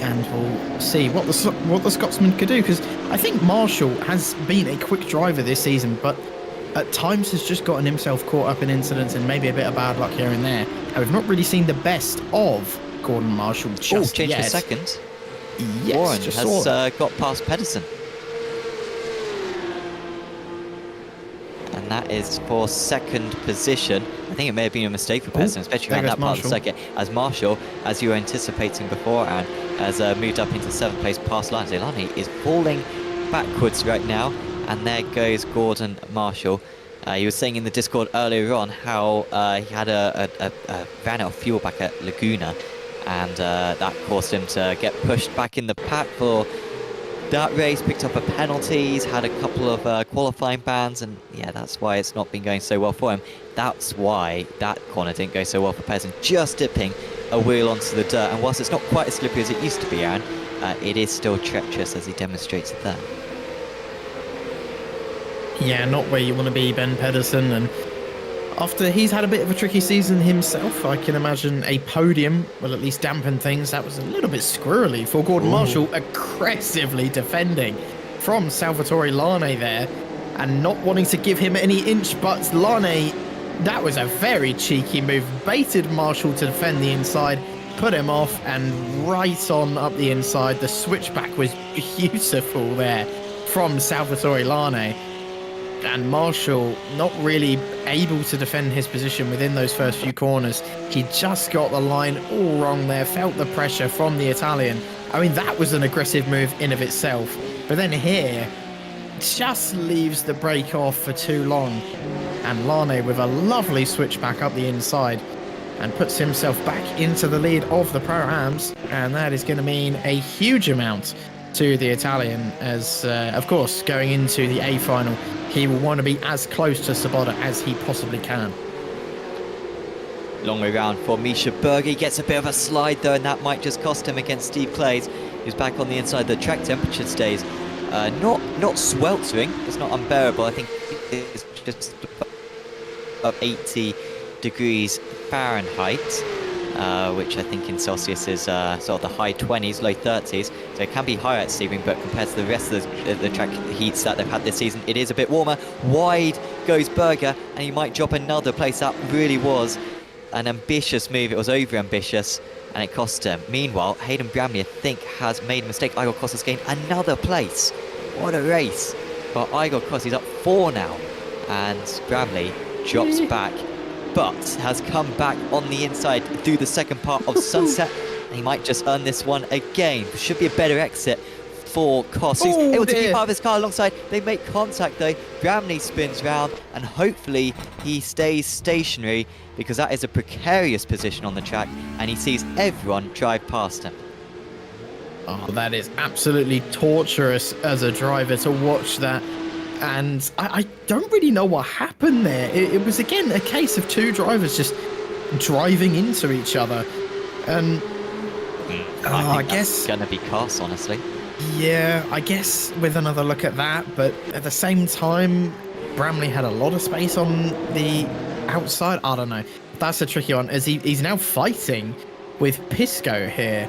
and we'll see what the Scotsman could do, because I think Marshall has been a quick driver this season, but at times has just gotten himself caught up in incidents and maybe a bit of bad luck here and there. And we've not really seen the best of Gordon Marshall just changed yet. for second. Yes, Warren just has got past Pedersen. And that is for second position. I think it may have been a mistake for Pedersen, especially around that part of the circuit, as Marshall, as you were anticipating before, Aaron, has moved up into 7th place past Lane. Lane is falling backwards right now, and there goes Gordon Marshall. He was saying in the Discord earlier on how he had ran out of fuel back at Laguna, and that caused him to get pushed back in the pack for that race, picked up a penalty. He's had a couple of qualifying bans, and yeah, that's why it's not been going so well for him. That's why that corner didn't go so well for Pedersen, just dipping a wheel onto the dirt. And whilst it's not quite as slippery as it used to be, Aaron, it is still treacherous, as he demonstrates there. Yeah, not where you want to be, Ben Pedersen. And after he's had a bit of a tricky season himself, I can imagine a podium will at least dampen things. That was a little bit squirrely for Gordon Marshall, aggressively defending from Salvatore Lane there. and not wanting to give him any inch, but Lane, that was a very cheeky move, baited Marshall to defend the inside, put him off, and right on up the inside. The switchback was beautiful there from Salvatore Lane. And Marshall not really able to defend his position within those first few corners. He just got the line all wrong there, felt the pressure from the Italian. I mean, that was an aggressive move in of itself. But then here, just leaves the brake off for too long. And Lane with a lovely switchback up the inside and puts himself back into the lead of the Pro-Ams. And that is going to mean a huge amount to the Italian as, of course, going into the A final, he will want to be as close to Sabota as he possibly can. Long way round for Misha Berger. He gets a bit of a slide though, and that might just cost him against Steve Clays. He's back on the inside. The track temperature stays not sweltering. It's not unbearable. I think it's just about 80 degrees Fahrenheit, which I think in Celsius is sort of the high 20s, low 30s. So it can be higher at Sebring, but compared to the rest of the track heats that they've had this season, it is a bit warmer. Wide goes Berger, and he might drop another place. That really was an ambitious move. It was over-ambitious, and it cost him. Meanwhile, Hayden Bramley, I think, has made a mistake. Igor Koss has gained another place. What a race for Igor Koss. He's up 4 now, and Bramley drops back, but has come back on the inside through the second part of Sunset. He might just earn this one again. Should be a better exit for Koss, who's able to keep out of his car alongside. They make contact though. Bramley spins round, and hopefully he stays stationary, because that is a precarious position on the track, and he sees everyone drive past him. Oh, that is absolutely torturous as a driver to watch that. And I don't really know what happened there. It was, again, a case of two drivers just driving into each other. And I guess going to be Koss, honestly. Yeah, I guess with another look at that. But at the same time, Bramley had a lot of space on the outside. I don't know. That's a tricky one, as he's now fighting with Pisco here.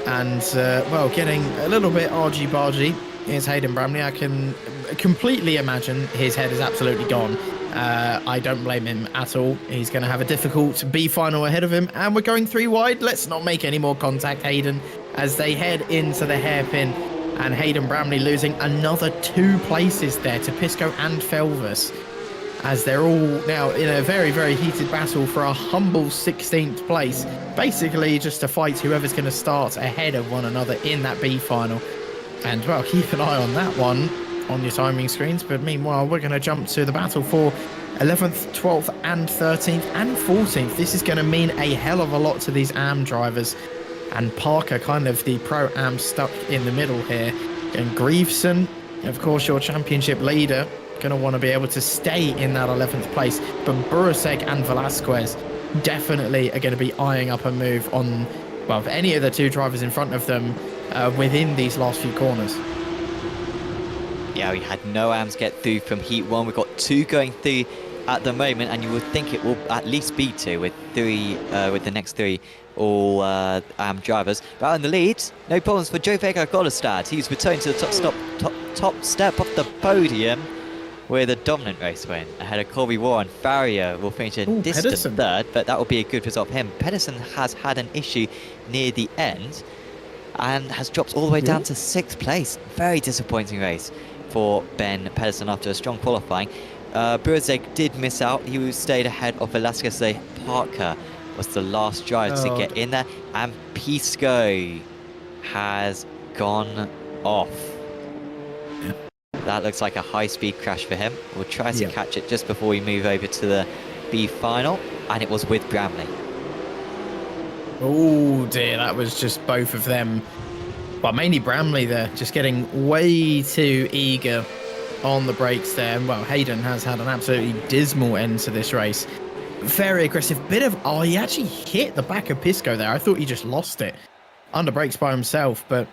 And, well, getting a little bit argy-bargy is Hayden Bramley. I can completely imagine his head is absolutely gone. I don't blame him at all. He's going to have a difficult B final ahead of him, and we're going 3 wide. Let's not make any more contact, Hayden, as they head into the hairpin, and Hayden Bramley losing another 2 places there to Pisco and Felvis, as they're all now in a very, very heated battle for a humble 16th place, basically just to fight whoever's going to start ahead of one another in that B final. And, well, keep an eye on that one on your timing screens. But meanwhile, we're going to jump to the battle for 11th, 12th and 13th and 14th. This is going to mean a hell of a lot to these AM drivers. And Parker, kind of the pro-AM, stuck in the middle here. And Grieveson, of course, your championship leader, going to want to be able to stay in that 11th place. But Burasek and Velasquez definitely are going to be eyeing up a move on, well, any of the 2 drivers in front of them within these last few corners. Yeah, we had no AMs get through from Heat 1. We've got 2 going through at the moment, and you would think it will at least be 2 with the next 3 all AM drivers. But out in the lead, no problems for Joe Vega Golestad. He's returned to the top step of the podium with a dominant race win ahead of Corby Warren. Farrier will finish a distant 3rd, but that will be a good result for him. Pedersen has had an issue near the end and has dropped all the way down to 6th place. Very disappointing race for Ben Pedersen after a strong qualifying. Burzek did miss out. He stayed ahead of Velasquez. Parker was the last driver to get in there, and Pisco has gone off. Yeah. That looks like a high-speed crash for him. We'll try to catch it just before we move over to the B final, and it was with Bramley. Oh dear, that was just both of them. Well, mainly Bramley there, just getting way too eager on the brakes there. Well, Hayden has had an absolutely dismal end to this race. Very aggressive. Oh, he actually hit the back of Pisco there. I thought he just lost it under brakes by himself, but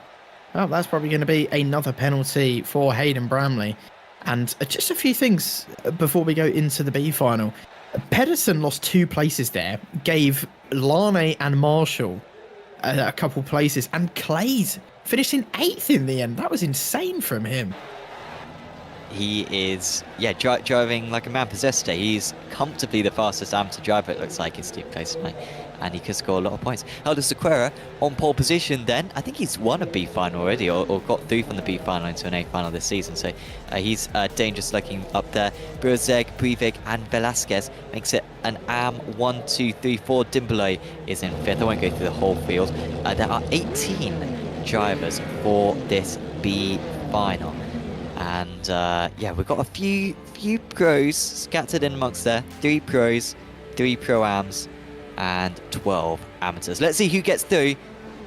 well, that's probably going to be another penalty for Hayden Bramley. And just a few things before we go into the B final. Pedersen lost 2 places there, gave Lane and Marshall a couple places, and Clays finished in 8th in the end. That was insane from him. he is, yeah, driving like a man possessed today. He's comfortably the fastest amateur driver, it looks like, in Steve Place tonight. And he could score a lot of points. Helder Sequeira on pole position then. I think he's won a B final already, or got through from the B final into an A final this season. So he's dangerous looking up there. Burzeg, Breivik and Velasquez makes it an AM 1, 2, 3, 4. Dimbolo is in 5th. I won't go through the whole field. There are 18 drivers for this B final. And yeah, we've got a few pros scattered in amongst there. 3 pros, 3 pro-ams, and 12 amateurs. Let's see who gets through.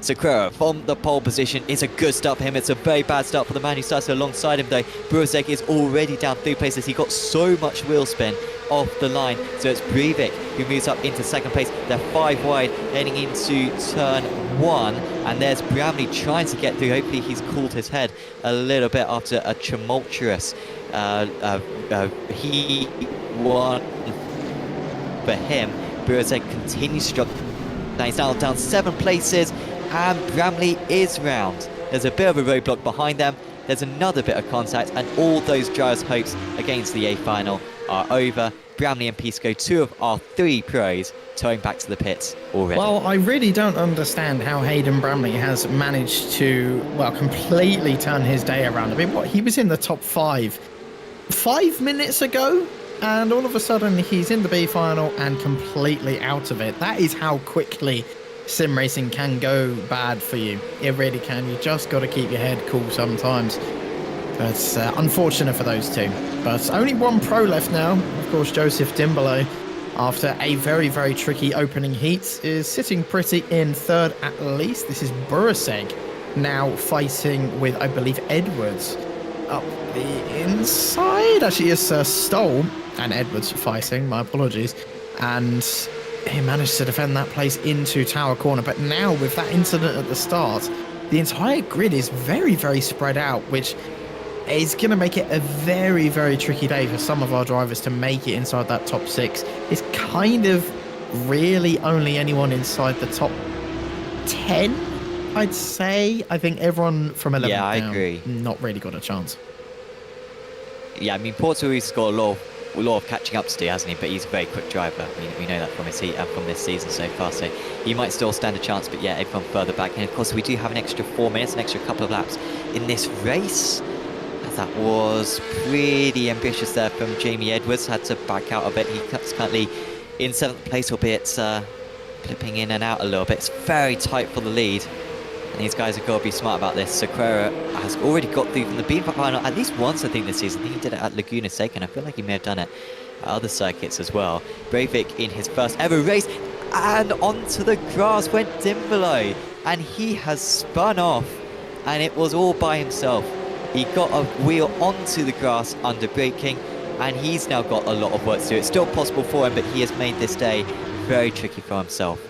Sequeira from the pole position is a good start for him. It's a very bad start for the man who starts alongside him though. Burzeg is already down 3 places. He got so much wheel spin off the line. So it's Breivik who moves up into 2nd place. They're 5 wide heading into turn 1. And there's Bramley trying to get through. Hopefully he's cooled his head a little bit after a tumultuous he won for him. Burzeg continues to struggle. Now he's down 7 places, and Bramley is round. There's a bit of a roadblock behind them. There's another bit of contact, and all those drivers' hopes against the A final are over. Bramley and Pisco, 2 of our 3 pros, towing back to the pits already. Well, I really don't understand how Hayden Bramley has managed to, well, completely turn his day around. I mean, what, he was in the top 5 minutes ago? And all of a sudden, he's in the B final and completely out of it. That is how quickly sim racing can go bad for you. It really can. You just got to keep your head cool sometimes. But unfortunate for those 2. But only 1 pro left now. Of course, Joseph Dimbolo, after a very, very tricky opening heat, is sitting pretty in 3rd at least. This is Burzeg now fighting with, I believe, Edwards up the inside. Actually, it's Stoll and Edwards fighting, my apologies. And he managed to defend that place into Tower Corner. But now, with that incident at the start, the entire grid is very, very spread out, which is going to make it a very, very tricky day for some of our drivers to make it inside that top 6. It's kind of really only anyone inside the top 10, I'd say. I think everyone from 11 yeah, I down, agree. Not really got a chance. Yeah, I mean, Porto has got a lot of catching up to do, hasn't he? But he's a very quick driver. We know that from his heat and from this season so far. So he might still stand a chance, but yeah, everyone further back. And of course, we do have an extra 4 minutes, an extra couple of laps in this race. That was pretty ambitious there from Jamie Edwards. Had to back out of it. He's currently in 7th place, albeit flipping in and out a little bit. It's very tight for the lead. And these guys have got to be smart about this. Sequeira has already got through from the B final at least once, I think, this season. I think he did it at Laguna Seca, and I feel like he may have done it at other circuits as well. Breivik in his first ever race, and onto the grass went Dimbolo, and he has spun off, and it was all by himself. He got a wheel onto the grass under braking, and he's now got a lot of work to do. It's still possible for him, but he has made this day very tricky for himself.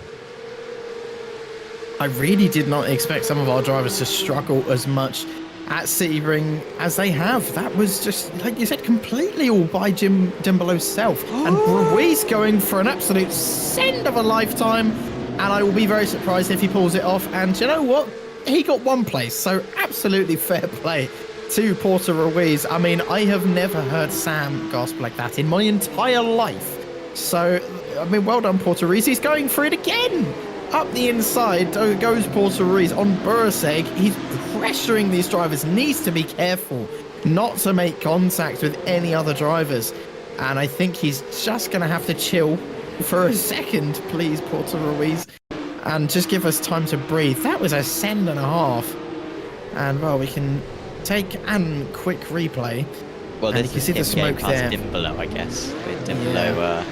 I really did not expect some of our drivers to struggle as much at Sebring as they have. That was just, like you said, completely all by Dimbolo's self. And Ruiz going for an absolute send of a lifetime, and I will be very surprised if he pulls it off. And you know what? He got 1 place, so absolutely fair play to Porter Ruiz. I mean, I have never heard Sam gasp like that in my entire life. So, I mean, well done, Porter Ruiz. He's going for it again. Up the inside goes Porter Ruiz on Burzeg. He's pressuring these drivers. Needs to be careful not to make contact with any other drivers. And I think he's just going to have to chill for a second, please, Porter Ruiz. And just give us time to breathe. That was a send and a half. And, well, we can take a quick replay. Well, and this you can is see the smoke there. Dimbolo, I guess. With Dimbolo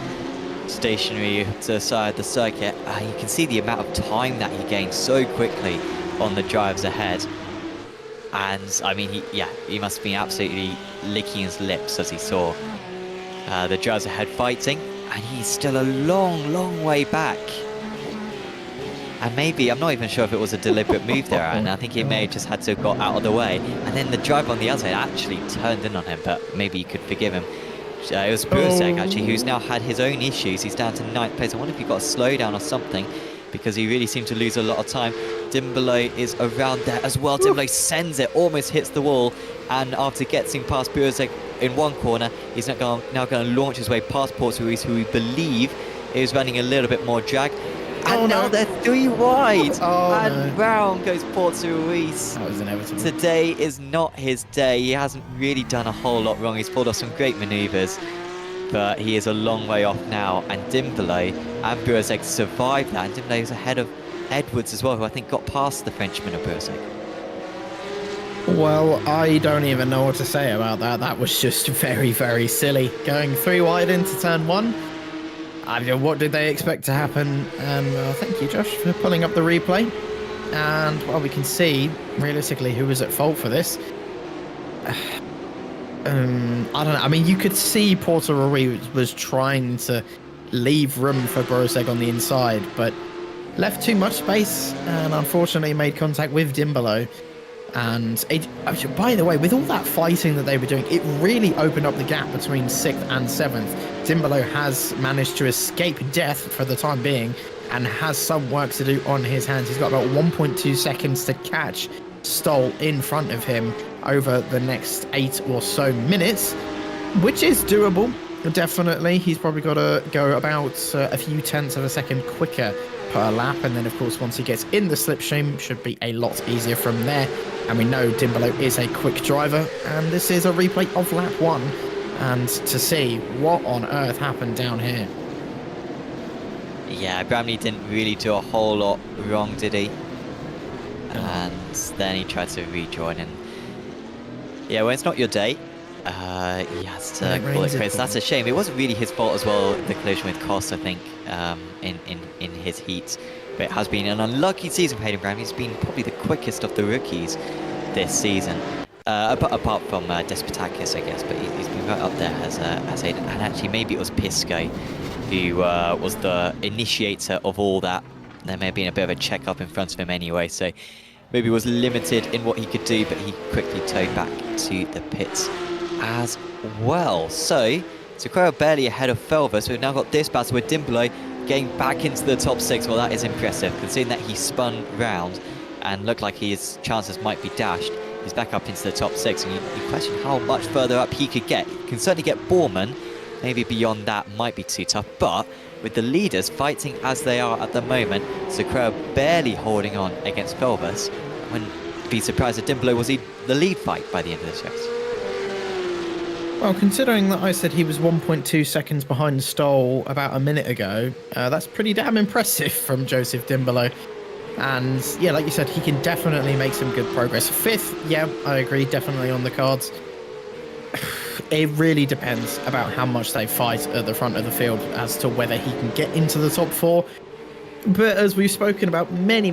stationary to the side of the circuit. You can see the amount of time that he gained so quickly on the drives ahead. And, I mean, he must have been absolutely licking his lips as he saw the drives ahead fighting. And he's still a long, long way back. And maybe, I'm not even sure if it was a deliberate move there, and I think he may have just had to have got out of the way. And then the driver on the other side actually turned in on him, but maybe you could forgive him. It was Burzeg, actually, who's now had his own issues. He's down to 9th place. I wonder if he got a slowdown or something, because he really seemed to lose a lot of time. Dimbolo is around there as well. Dimbolo sends it, almost hits the wall, and after getting past Burzeg, in one corner. He's now going to launch his way past Porto Ruiz, who we believe is running a little bit more drag. And now they're 3 wide. And round goes Porto Ruiz. That was inevitable. Today is not his day. He hasn't really done a whole lot wrong. He's pulled off some great manoeuvres, but he is a long way off now. And Dimbolo and Burzek survived that. And Dimbolo is ahead of Edwards as well, who I think got past the Frenchman of Burzek. Well, I don't even know what to say about that. That was just very, very silly. Going 3 wide into turn 1. I mean, what did they expect to happen? Thank you, Josh, for pulling up the replay. And, well, we can see, realistically, who was at fault for this. I don't know. I mean, you could see Porto Ruiz was trying to leave room for Broseg on the inside, but left too much space and unfortunately made contact with Dimbolo. And by the way, with all that fighting that they were doing, it really opened up the gap between 6th and 7th. Dimbolo has managed to escape death for the time being and has some work to do on his hands. He's got about 1.2 seconds to catch Stoll in front of him over the next 8 or so minutes, which is doable, definitely. He's probably got to go about a few tenths of a second quicker per lap, and then of course once he gets in the slipstream should be a lot easier from there. And we know Dimbolo is a quick driver, and this is a replay of lap 1, and to see what on earth happened down here. Yeah, Bramley didn't really do a whole lot wrong, did he? And then he tried to rejoin, and yeah, when it's not your day, he has to call it quits. That's a shame. It wasn't really his fault as well, the collision with Koss, I think, in his heat. But it has been an unlucky season for Hayden Brown. He's been probably the quickest of the rookies this season, apart from Despotakis, I guess. But he's been right up there as Hayden. And actually, maybe it was Pisco who was the initiator of all that. There may have been a bit of a check-up in front of him anyway, so maybe was limited in what he could do, but he quickly towed back to the pits as well. So, Sequoia barely ahead of Felvers. We've now got this battle with Dimbolo getting back into the top 6. Well, that is impressive, considering that he spun round and looked like his chances might be dashed. He's back up into the top 6, and you question how much further up he could get. He can certainly get Borman. Maybe beyond that might be too tough, but with the leaders fighting as they are at the moment, Sequoia barely holding on against Felvers. I wouldn't be surprised if Dimbolo was the lead fight by the end of this race. Well, considering that I said he was 1.2 seconds behind Stoll about a minute ago, that's pretty damn impressive from Joseph Dimbolo. And yeah, like you said, he can definitely make some good progress. 5th, yeah, I agree, definitely on the cards. It really depends about how much they fight at the front of the field as to whether he can get into the top 4. But as we've spoken about many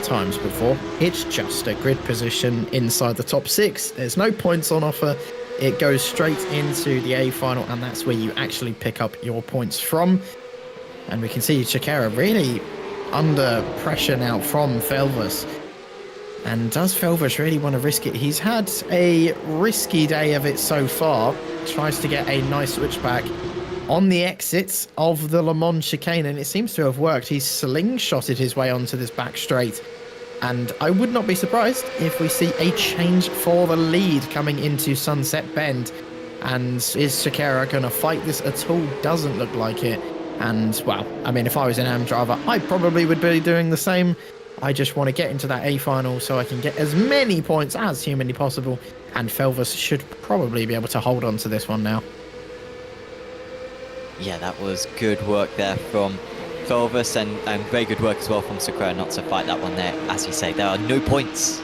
times before, it's just a grid position inside the top 6. There's no points on offer. It goes straight into the A final, and that's where you actually pick up your points from. And we can see Chikara really under pressure now from Felvers. And does Felvers really want to risk it? He's had a risky day of it so far. Tries to get a nice switchback on the exits of the Le Mans chicane, and it seems to have worked. He's slingshotted his way onto this back straight. And I would not be surprised if we see a change for the lead coming into Sunset Bend. And is Shakira going to fight this at all? Doesn't look like it. And, well, I mean, if I was an AM driver, I probably would be doing the same. I just want to get into that A final so I can get as many points as humanly possible. And Felvers should probably be able to hold on to this one now. Yeah, that was good work there from Felvers, and very good work as well from Sakura not to fight that one there. As you say, there are no points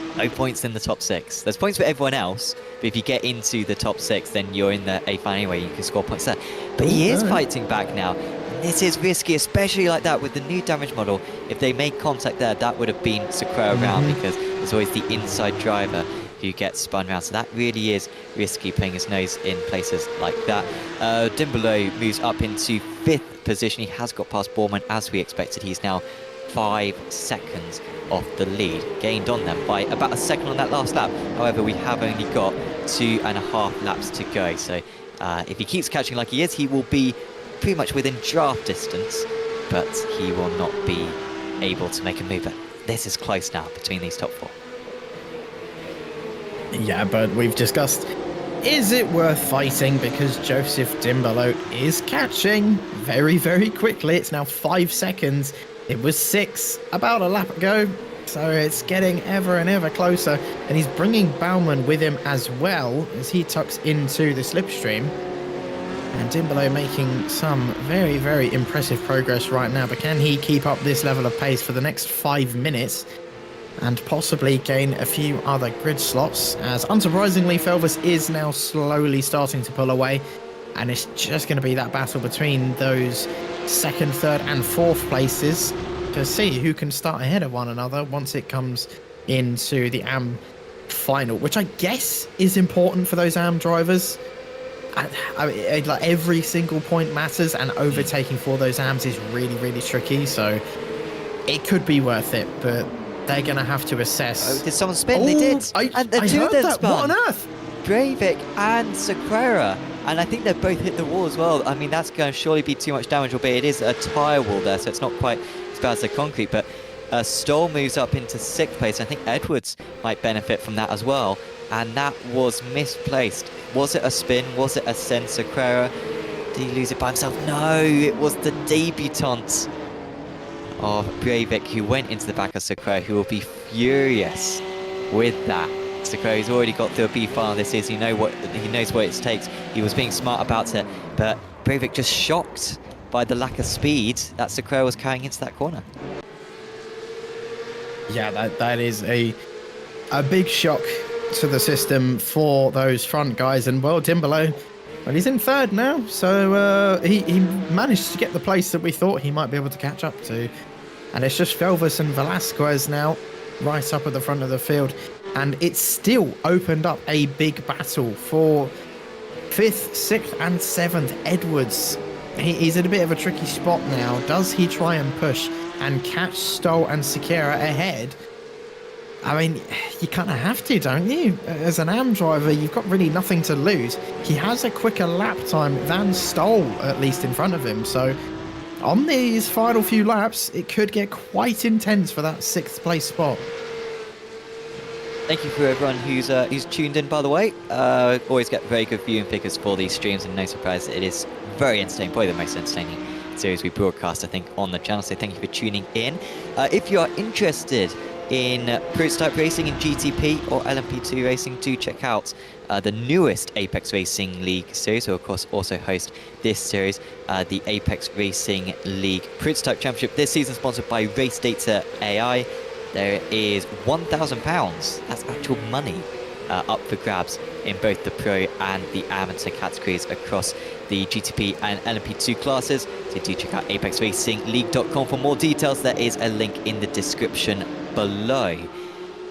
in the top 6. There's points for everyone else, but if you get into the top 6, then you're in the A final anyway, you can score points there. But he is fighting back now. This is risky, especially like that with the new damage model. If they made contact there, that would have been Sakura around, because there's always the inside driver who gets spun around. So that really is risky, putting his nose in places like that. Dimbolo moves up into 5th position. He has got past Borman as we expected. He's now 5 seconds off the lead, gained on them by about a second on that last lap. However, we have only got 2.5 laps to go. So if he keeps catching like he is, he will be pretty much within draft distance, but he will not be able to make a move. But this is close now between these top 4. Yeah, but we've discussed is it worth fighting? Because Joseph Dimbalot is catching very, very quickly. It's now 5 seconds. It was 6 about a lap ago. So it's getting ever and ever closer. And he's bringing Baumann with him as well as he tucks into the slipstream. And Dimbalot making some very, very impressive progress right now. But can he keep up this level of pace for the next 5 minutes? And possibly gain a few other grid slots, as unsurprisingly Felvis is now slowly starting to pull away, and it's just going to be that battle between those 2nd, 3rd and 4th places to see who can start ahead of one another once it comes into the AM final, which I guess is important for those AM drivers. Like every single point matters, and overtaking for those AMs is really, really tricky, so it could be worth it, but they're going to have to assess. Oh, did someone spin? They did. And the two of them spun. What on earth? Breivik and Sequeira. And I think they've both hit the wall as well. I mean, that's going to surely be too much damage, albeit it is a tyre wall there, so it's not quite as bad as the concrete. But Stoll moves up into 6th place. I think Edwards might benefit from that as well. And that was misplaced. Was it a spin? Was it a send? Sequeira? Did he lose it by himself? No, it was the debutant of Breivik, who went into the back of Sequeira, who will be furious with that. Sequeira's already got through a B final this is. He knows what it takes. He was being smart about it, but Breivik just shocked by the lack of speed that Sequeira was carrying into that corner. Yeah, that is a big shock to the system for those front guys. And well, Dimbalot, well, he's in 3rd now, so he managed to get the place that we thought he might be able to catch up to. And it's just Felvis and Velasquez now right up at the front of the field. And it's still opened up a big battle for 5th, 6th and 7th. Edwards, he's in a bit of a tricky spot now. Does he try and push and catch Stoll and Sequeira ahead? I mean, you kind of have to, don't you? As an AM driver, you've got really nothing to lose. He has a quicker lap time than Stoll, at least in front of him. So on these final few laps, it could get quite intense for that 6th place spot. Thank you for everyone who's tuned in, by the way. Always get very good viewing figures for these streams, and no surprise, it is very entertaining, probably the most entertaining series we broadcast, I think, on the channel. So thank you for tuning in. If you are interested in prototype racing in GTP or LMP2 racing, do check out the newest Apex Racing League series, who of course also host this series, the Apex Racing League Prototype Championship. This season sponsored by Race Data AI. There is £1,000, that's actual money, up for grabs in both the Pro and the Amateur categories across the GTP and LMP2 classes. So do check out apexracingleague.com for more details. There is a link in the description below.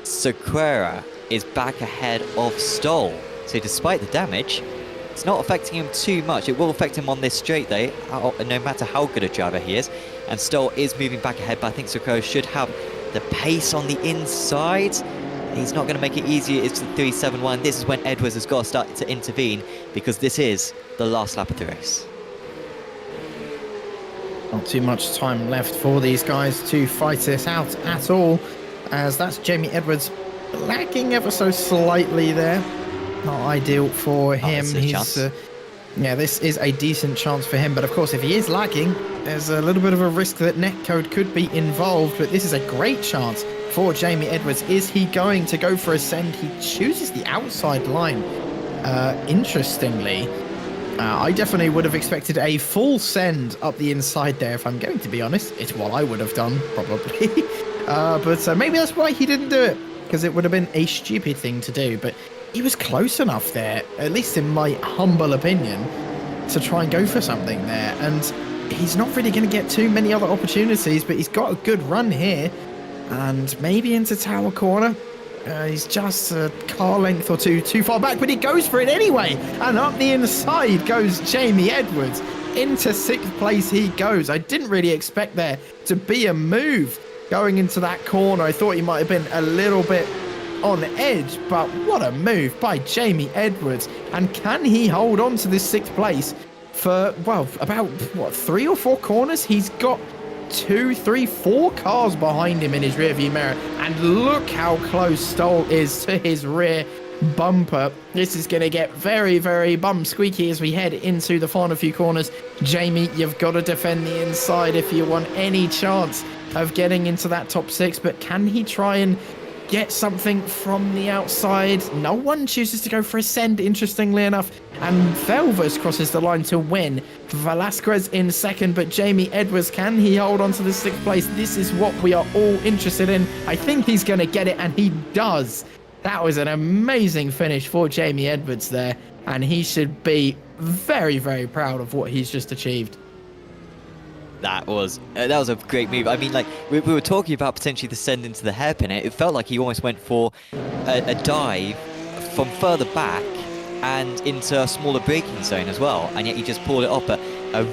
Sequeira is back ahead of Stoll. So despite the damage, it's not affecting him too much. It will affect him on this straight though, no matter how good a driver he is. And Stoll is moving back ahead, but I think Sequeira should have the pace on the inside. He's not going to make it easier. It's the 3.71. This is when Edwards has got to start to intervene, because this is the last lap of the race. Not too much time left for these guys to fight this out at all, as that's Jamie Edwards lagging ever so slightly there. Not ideal for him. Yeah, this is a decent chance for him, but of course if he is lagging, there's a little bit of a risk that netcode could be involved, but this is a great chance for Jamie Edwards. Is he going to go for a send? He chooses the outside line. Interestingly, I definitely would have expected a full send up the inside there, if I'm going to be honest. It's what I would have done, probably. But maybe that's why he didn't do it, because it would have been a stupid thing to do. But he was close enough there, at least in my humble opinion, to try and go for something there. And he's not really going to get too many other opportunities, but he's got a good run here. And maybe into Tower Corner. He's just a car length or two too far back, but he goes for it anyway. And up the inside goes Jamie Edwards. Into 6th place he goes. I didn't really expect there to be a move going into that corner. I thought he might have been a little bit on edge, but what a move by Jamie Edwards. And can he hold on to this 6th place for, well, about, what, 3 or 4 corners? He's got 2, 3, 4 cars behind him in his rearview mirror, and look how close Stoll is to his rear bumper. This is going to get very, very bum squeaky as we head into the final few corners. Jamie, you've got to defend the inside if you want any chance of getting into that top 6, but can he try and get something from the outside? No one chooses to go for a send, interestingly enough, and Velvers crosses the line to win. Velasquez in second, but Jamie Edwards, can he hold on to the 6th place? This is what we are all interested in. I think he's going to get it, and he does. That was an amazing finish for Jamie Edwards there, and he should be very, very proud of what he's just achieved. That was a great move. I mean, like, we were talking about potentially the send into the hairpin. It felt like he almost went for a dive from further back and into a smaller braking zone as well, and yet he just pulled it off. But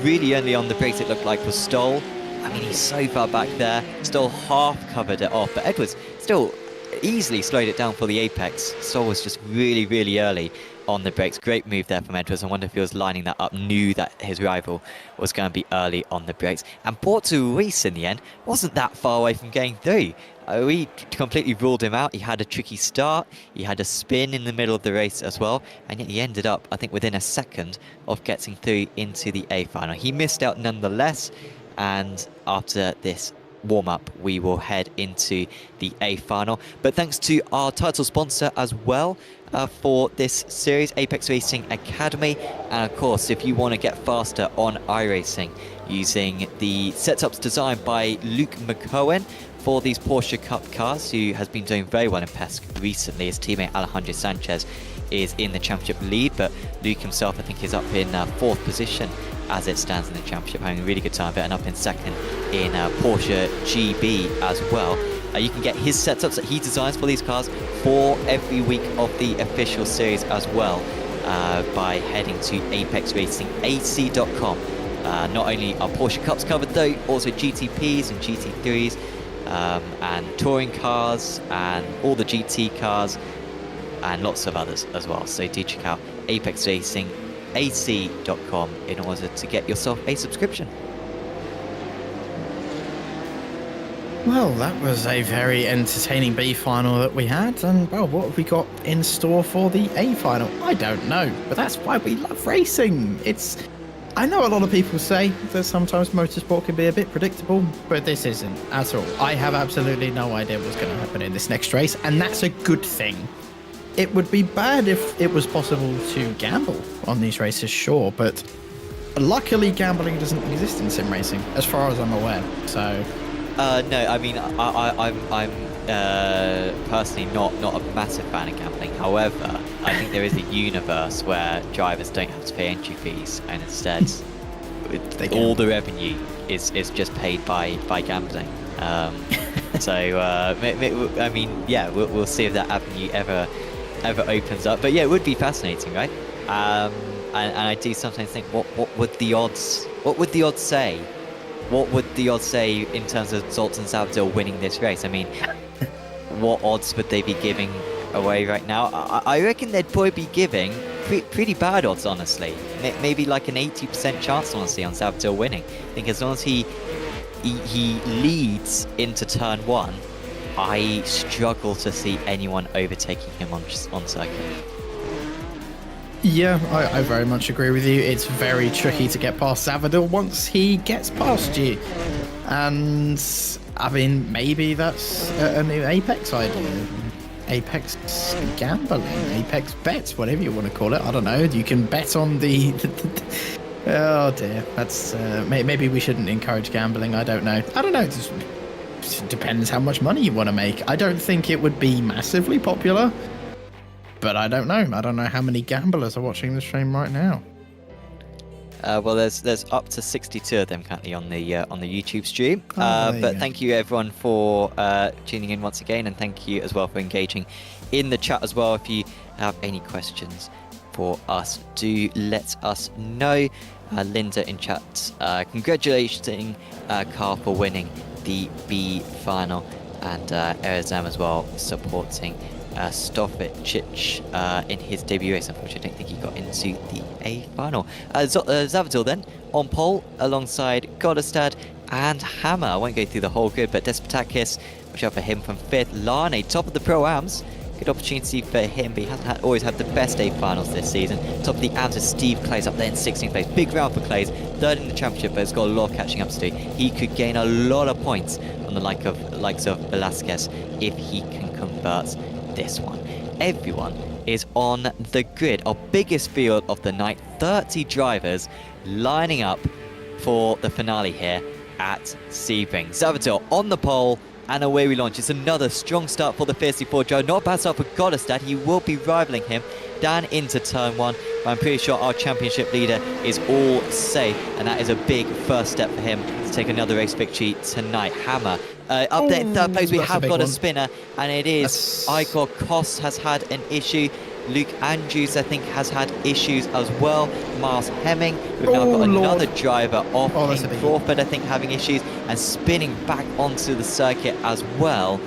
really only on the brakes it looked like was Stoll. I mean, he's so far back there. Stoll half covered it off, but Edwards still easily slowed it down for the apex. Stoll was just really, really early on the brakes. Great move there from Edwards. I wonder if he was lining that up, knew that his rival was going to be early on the brakes. And Porto Ruiz in the end wasn't that far away from getting through. We completely ruled him out. He had a tricky start, he had a spin in the middle of the race as well, and yet he ended up, I think, within a second of getting through into the A final. He missed out nonetheless, and after this warm-up we will head into the A final. But thanks to our title sponsor as well for this series, Apex Racing Academy. And of course, if you want to get faster on iRacing using the setups designed by Luke McCohen for these Porsche Cup cars, who has been doing very well in PESC recently. His teammate Alejandro Sanchez is in the championship lead, but Luke himself, I think, is up in 4th position as it stands in the championship, having a really good time of it, and up in 2nd in Porsche GB as well. You can get his setups that he designs for these cars for every week of the official series as well by heading to apexracingac.com. Not only are Porsche Cups covered though, also GTPs and GT3s and touring cars and all the GT cars and lots of others as well. So do check out apexracingac.com in order to get yourself a subscription. Well, that was a very entertaining B final that we had, and well, what have we got in store for the A final? I don't know, but that's why we love racing. I know a lot of people say that sometimes motorsport can be a bit predictable, but this isn't at all. I have absolutely no idea what's going to happen in this next race, and that's a good thing. It would be bad if it was possible to gamble on these races, sure, but luckily gambling doesn't exist in sim racing, as far as I'm aware, so... No, I mean, I'm personally not a massive fan of gambling. However, I think there is a universe where drivers don't have to pay entry fees, and instead, all the revenue is just paid by gambling. So, I mean, yeah, we'll see if that avenue ever opens up. But yeah, it would be fascinating, right? And I do sometimes think, what would the odds say? What would the odds say in terms of Zoltan Savadil winning this race? I mean, what odds would they be giving away right now? I reckon they'd probably be giving pretty bad odds, honestly. Maybe like an 80% chance, honestly, on Savadil winning. I think as long as he leads into turn 1, I struggle to see anyone overtaking him on circuit. Yeah, I very much agree with you. It's very tricky to get past Savadil once he gets past you. And, I mean, maybe that's a new Apex idea. Apex gambling, Apex bets, whatever you want to call it. I don't know. You can bet on the oh dear. That's maybe we shouldn't encourage gambling. I don't know. It just depends how much money you want to make. I don't think it would be massively popular. But I don't know. I don't know how many gamblers are watching the stream right now. Well, there's up to 62 of them currently on the YouTube stream. Thank you everyone for tuning in once again, and thank you as well for engaging in the chat as well. If you have any questions for us, do let us know. Linda in chat, congratulating Carl for winning the B final, and Erazam as well supporting Stoffich in his debut race. Unfortunately, I don't think he got into the A final. Zavadil then on pole alongside Godestad and Hammer. I won't go through the whole grid, but Despotakis, watch out for him from 5th. Lane, top of the Pro-Ams, Good opportunity for him, but he hasn't always had the best A finals this season. Top of the AMs is Steve Clays up there in 16th place. Big round for Clays, third in the championship, but has got a lot of catching up to do. He could gain a lot of points on the likes of Velasquez if he can convert this one. Everyone is on the grid. Our biggest field of the night, 30 drivers lining up for the finale here at Sebring. Salvatore on the pole, and away we launch. It's another strong start for the Fiercely Ford Joe. Not a bad start for Goddestad. He will be rivaling him down into turn 1. But I'm pretty sure our championship leader is all safe, and that is a big first step for him to take another race victory tonight. Hammer. Up there in third place, we have got a spinner, and it is Igor Koss has had an issue. Luke Andrews, I think, has had issues as well. Miles Hemming, we've now got another driver off in Crawford, I think, having issues, and spinning back onto the circuit as well.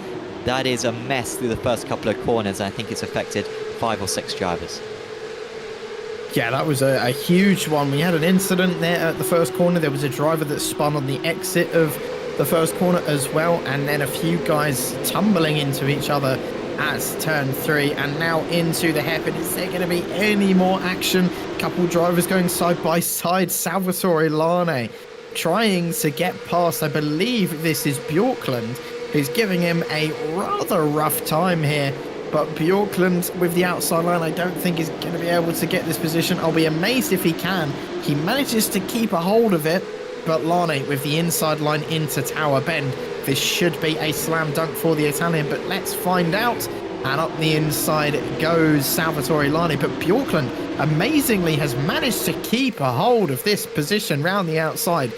That is a mess through the first couple of corners, and I think it's affected 5 or 6 drivers. Yeah, that was a huge one. We had an incident there at the first corner. There was a driver that spun on the exit of the first corner as well, and then a few guys tumbling into each other at turn 3, and now into the hairpin. Is there going to be any more action? Couple drivers going side by side. Salvatore Lane trying to get past, I believe this is Bjorklund, who's giving him a rather rough time here. But Bjorklund with the outside line, I don't think is going to be able to get this position. I'll be amazed if he can. He manages to keep a hold of it, but Lane with the inside line into Tower Bend. This should be a slam dunk for the Italian, but let's find out. And up the inside goes Salvatore Lane, but Bjorklund amazingly has managed to keep a hold of this position round the outside.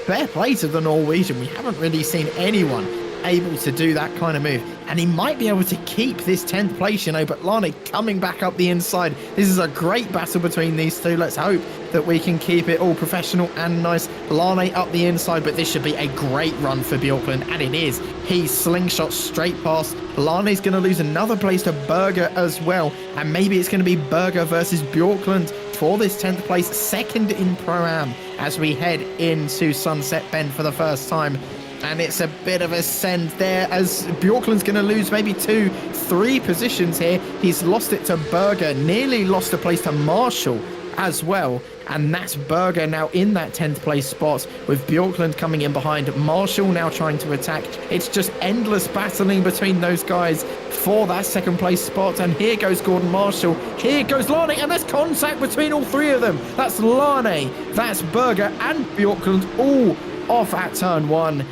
Fair play to the Norwegian. We haven't really seen anyone able to do that kind of move, and he might be able to keep this 10th place, you know, but Lane coming back up the inside. This is a great battle between these two. Let's hope that we can keep it all professional and nice. Lane up the inside, but this should be a great run for Bjorklund, and it is. He slingshot straight past. Lane's going to lose another place to Berger as well, and maybe it's going to be Berger versus Bjorklund for this 10th place, second in Pro-Am as we head into Sunset Bend for the first time. And it's a bit of a send there as Bjorklund's going to lose maybe 2, 3 positions here. He's lost it to Berger, nearly lost a place to Marshall as well. And that's Berger now in that 10th place spot, with Bjorklund coming in behind. Marshall now trying to attack. It's just endless battling between those guys for that 2nd place spot. And here goes Gordon Marshall. Here goes Lane, and there's contact between all 3 of them. That's Lane, that's Berger, and Bjorklund all off at turn 1.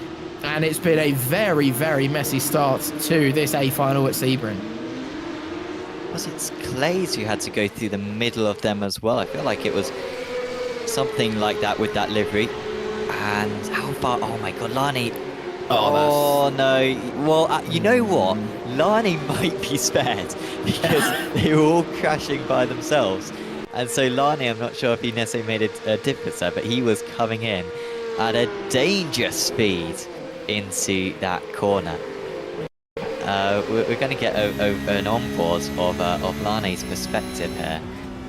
And it's been a very, very messy start to this A final at Sebring. Was it Clays who had to go through the middle of them as well? I feel like it was something like that with that livery. And how far? Oh my God, Lane. Oh no. Well, you know what? Lane might be spared because they were all crashing by themselves. And so Lane, I'm not sure if he necessarily made a difference there, but he was coming in at a dangerous speed into that corner. We're going to get an on-pause of Lane's perspective here.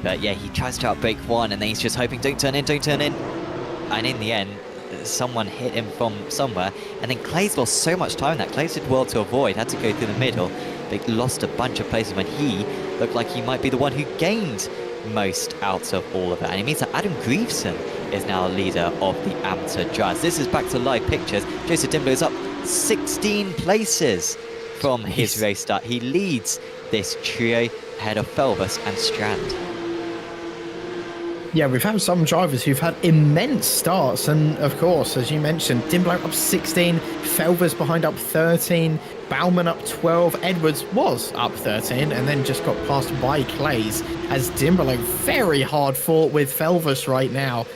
But yeah, he tries to outbrake one, and then he's just hoping, don't turn in. And in the end, someone hit him from somewhere. And then Clays lost so much time in that. Clays did well to avoid, had to go through the middle, but lost a bunch of places when he looked like he might be the one who gained most out of all of it. And it means that Adam Greaveson is now leader of the amateur drivers. This is back to live pictures. Joseph Dimble is up 16 places from his race start. He leads this trio ahead of Felvus and Strand. Yeah, we've had some drivers who've had immense starts, and of course, as you mentioned, Dimble up 16, Felvus behind up 13, Bauman up 12, Edwards was up 13, and then just got passed by Clays, as Dimble very hard fought with Felvus right now.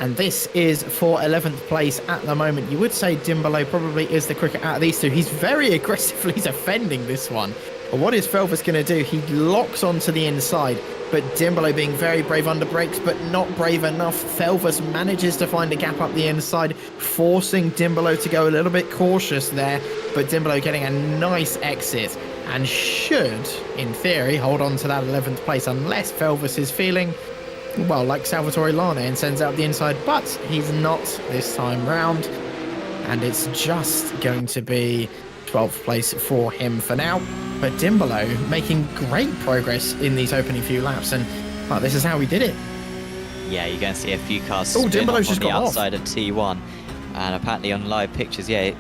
And this is for 11th place at the moment. You would say Dimble probably is the quicker out of these two. He's very aggressively defending this one. But what is Felvus going to do? He locks onto the inside, but Dimble being very brave under brakes, but not brave enough. Felvus manages to find a gap up the inside, forcing Dimble to go a little bit cautious there. But Dimble getting a nice exit and should, in theory, hold on to that 11th place, unless Felvus is feeling, well, like Salvatore Lane and sends out the inside, but he's not this time round. And it's just going to be 12th place for him for now. But Dimbolo making great progress in these opening few laps, and well, this is how he did it. Yeah, you're going to see a few cars Oh, spin Dimbolo's off on just the got outside of T1. And apparently on live pictures, yeah,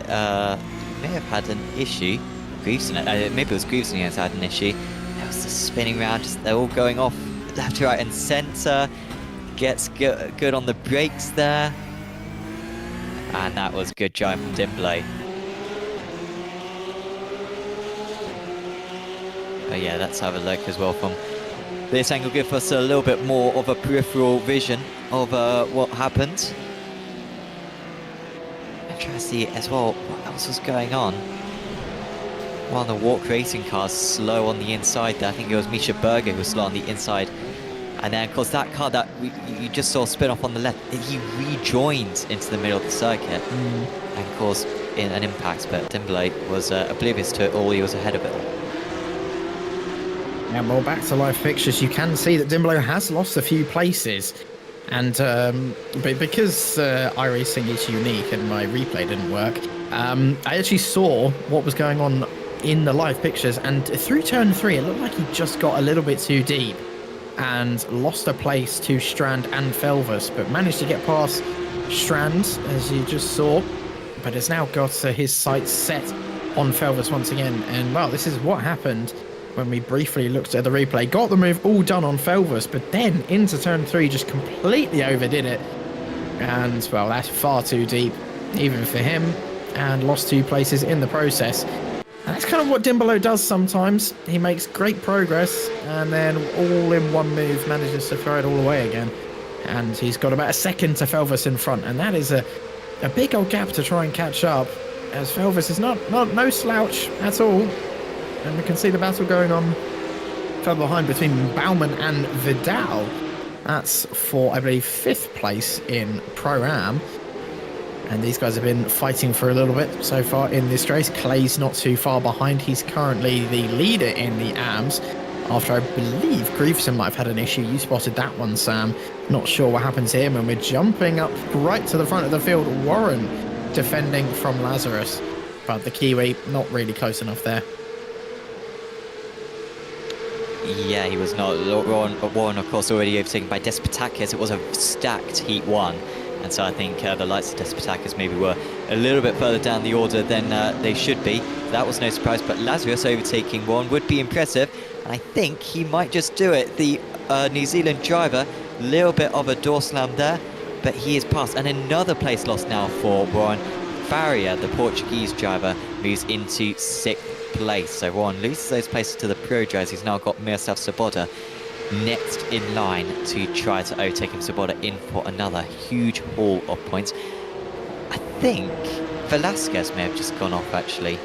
may have had an issue. Greaveson, maybe it was Greaveson who has had an issue. There was the spinning round, just they're all going off left, right, and centre. Gets good on the brakes there. And that was good drive from Dimbolo. Oh yeah, let's have a look as well from this angle. Give us a little bit more of a peripheral vision of what happened. I'm trying to see as well what else was going on. While the walk racing car's slow on the inside there, I think it was Misha Berger who was slow on the inside. And then of course that car that you just saw spin off on the left, he rejoined into the middle of the circuit. And of course in an impact, but Dimbolo was oblivious to it all, he was ahead of it. Yeah, well, back to live fixtures, you can see that Dimbolo has lost a few places. And but because iRacing is unique and my replay didn't work, I actually saw what was going on in the live pictures, and through turn 3 it looked like he just got a little bit too deep and lost a place to Strand and Felvus, but managed to get past Strand, as you just saw, but has now got his sights set on Felvus once again. And well, this is what happened when we briefly looked at the replay. Got the move all done on Felvus, but then into turn 3 just completely overdid it. And well, that's far too deep, even for him, and lost 2 places in the process. And that's kind of what Dimbolo does sometimes. He makes great progress, and then all in one move manages to throw it all away again. And he's got about a second to Felvus in front, and that is a big old gap to try and catch up, as Felvus is no slouch at all. And we can see the battle going on further behind between Baumann and Vidal. That's for, I believe, 5th place in Pro-Am. And these guys have been fighting for a little bit so far in this race. Clay's not too far behind. He's currently the leader in the AMs, after I believe Greaveson might have had an issue. You spotted that one, Sam. Not sure what happens here when we're jumping up right to the front of the field. Warren defending from Lazarus, but the Kiwi not really close enough there. Yeah, he was not. Warren, of course, already overtaken by Despotakis. It was a stacked Heat 1. And so I think the likes of Despotakis maybe were a little bit further down the order than they should be. That was no surprise, but Lazarus overtaking Warren would be impressive. And I think he might just do it. The New Zealand driver, little bit of a door slam there, but he is past. And another place lost now for Warren. Faria, the Portuguese driver, moves into 6th place. So Warren loses those places to the pro drivers. He's now got Miroslav Svoboda next in line to try to overtake him. Svoboda in for another huge haul of points. I think Velasquez may have just gone off actually.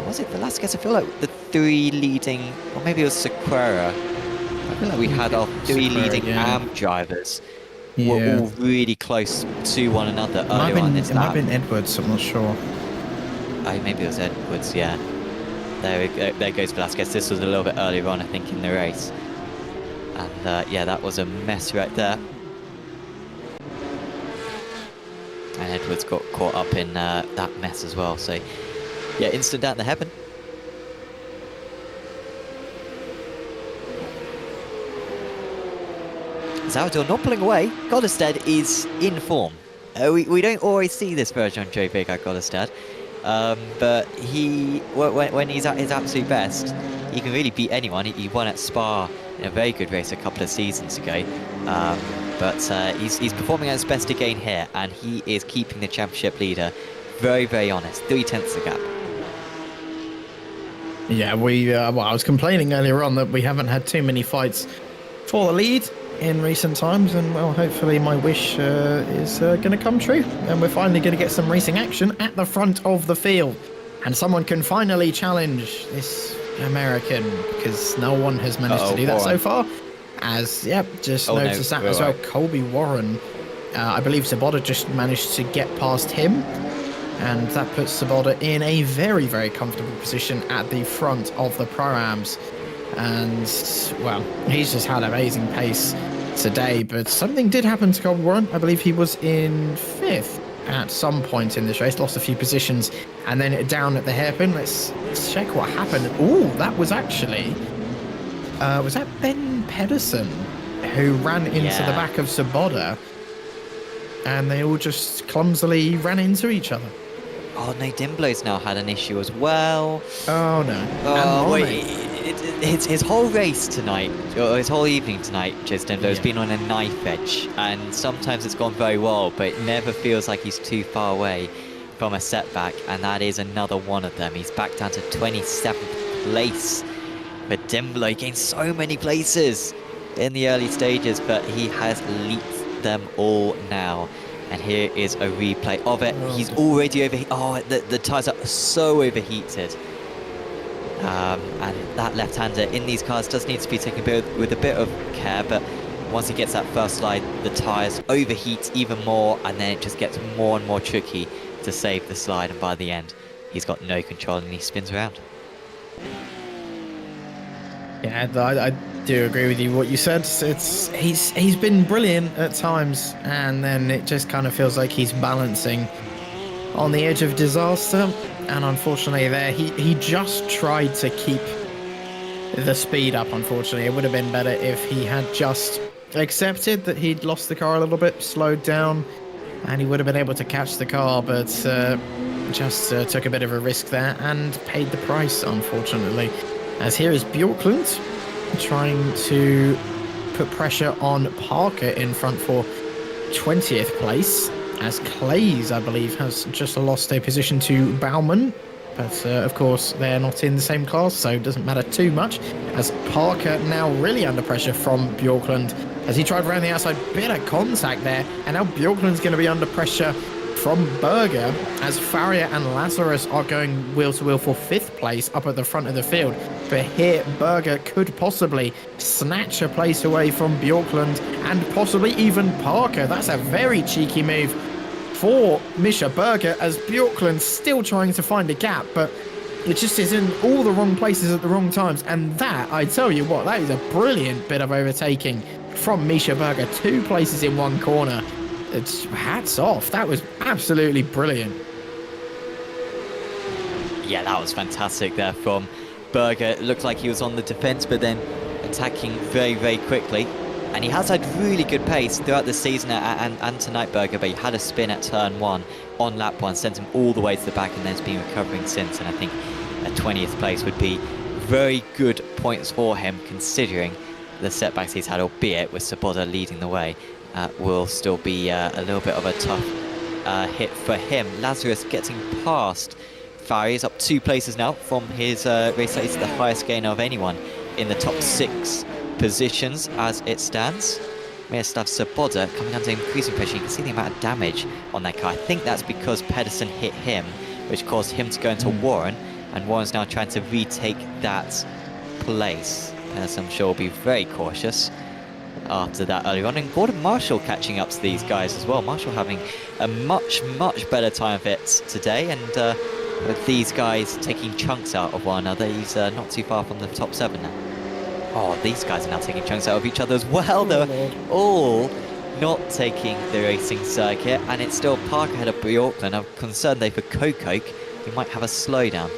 Was it Velasquez? I feel like the 3 leading, or maybe it was Sequeira. I feel like we had our 3 leading AM drivers were all really close to one another earlier on this lap. It might have been Edwards, I'm not sure. Oh, maybe it was Edwards, yeah. There goes Velasquez. This was a little bit earlier on, I think, in the race. And yeah, that was a mess right there. And Edwards got caught up in that mess as well. So, yeah, instant down the heaven. Zavador not pulling away. Goddestead is in form. We don't always see this version on Joe Big at Goddestead. But he, when he's at his absolute best, he can really beat anyone. He won at Spa in a very good race a couple of seasons ago. But he's performing at his best again here, and he is keeping the championship leader very, very honest. 3/10 the gap. Yeah, well, I was complaining earlier on that we haven't had too many fights for the lead in recent times, and well, hopefully my wish is going to come true, and we're finally going to get some racing action at the front of the field, and someone can finally challenge this American, because no one has managed to do that so far. As just noticed that as well. Colby Warren, I believe Svoboda just managed to get past him, and that puts Svoboda in a very, very comfortable position at the front of the Pro-Ams. And well, he's just had amazing pace today, but something did happen to Colby Warren. I believe he was in 5th at some point in this race, lost a few positions, and then down at the hairpin. Let's check what happened. Oh, that was actually... was that Ben Pedersen who ran into the back of Svoboda? And they all just clumsily ran into each other. Oh no, Dimblo's now had an issue as well. Oh no. Oh wait, his whole race tonight, or his whole evening tonight, just Dimblo has been on a knife edge, and sometimes it's gone very well, but it never feels like he's too far away from a setback, and that is another one of them. He's back down to 27th place. But Dimblo gained so many places in the early stages, but he has leaped them all now. And here is a replay of it. He's already overheated. Oh, the tyres are so overheated. And that left-hander in these cars does need to be taken with a bit of care, but once he gets that first slide, the tyres overheat even more, and then it just gets more and more tricky to save the slide, and by the end, he's got no control and he spins around. Yeah, I do agree with you what you said. He's been brilliant at times, and then it just kind of feels like he's balancing on the edge of disaster. And unfortunately there, he just tried to keep the speed up, unfortunately. It would have been better if he had just accepted that he'd lost the car a little bit, slowed down, and he would have been able to catch the car, but just took a bit of a risk there and paid the price, unfortunately. As here is Bjorklund trying to put pressure on Parker in front for 20th place, as Clays, I believe, has just lost a position to Baumann. But of course, they're not in the same class, so it doesn't matter too much. As Parker now really under pressure from Bjorklund, as he tried around the outside, bit of contact there, and now Bjorklund's going to be under pressure from Berger, as Farrier and Lazarus are going wheel to wheel for 5th place up at the front of the field. But here, Berger could possibly snatch a place away from Bjorklund and possibly even Parker. That's a very cheeky move for Misha Berger, as Bjorklund's still trying to find a gap, but it just is in all the wrong places at the wrong times. And that, I tell you what, that is a brilliant bit of overtaking from Misha Berger. 2 places in one corner. It's hats off. That was absolutely brilliant. Yeah, that was fantastic there from Berger. It looked like he was on the defence, but then attacking very, very quickly. And he has had really good pace throughout the season and tonight, Berger, but he had a spin at turn 1 on lap 1, sent him all the way to the back, and then has been recovering since. And I think a 20th place would be very good points for him, considering the setbacks he's had, albeit with Svoboda leading the way. Will still be a little bit of a tough hit for him. Lazarus getting past Farrier. He's up 2 places now from his race. It's the highest gain of anyone in the top 6 positions as it stands. Miroslav Svoboda coming under increasing pressure. You can see the amount of damage on that car. I think that's because Pedersen hit him, which caused him to go into Warren, and Warren's now trying to retake that place. As I'm sure will be very cautious after that earlier on. And Gordon Marshall catching up to these guys as well. Marshall having a much better time of it today, and with these guys taking chunks out of one another, he's not too far from the top 7 now. Oh, these guys are now taking chunks out of each other as well. They're all not taking the racing circuit, and it's still Parker ahead of Bjorklund. I'm concerned though for Kokoke, he might have a slowdown.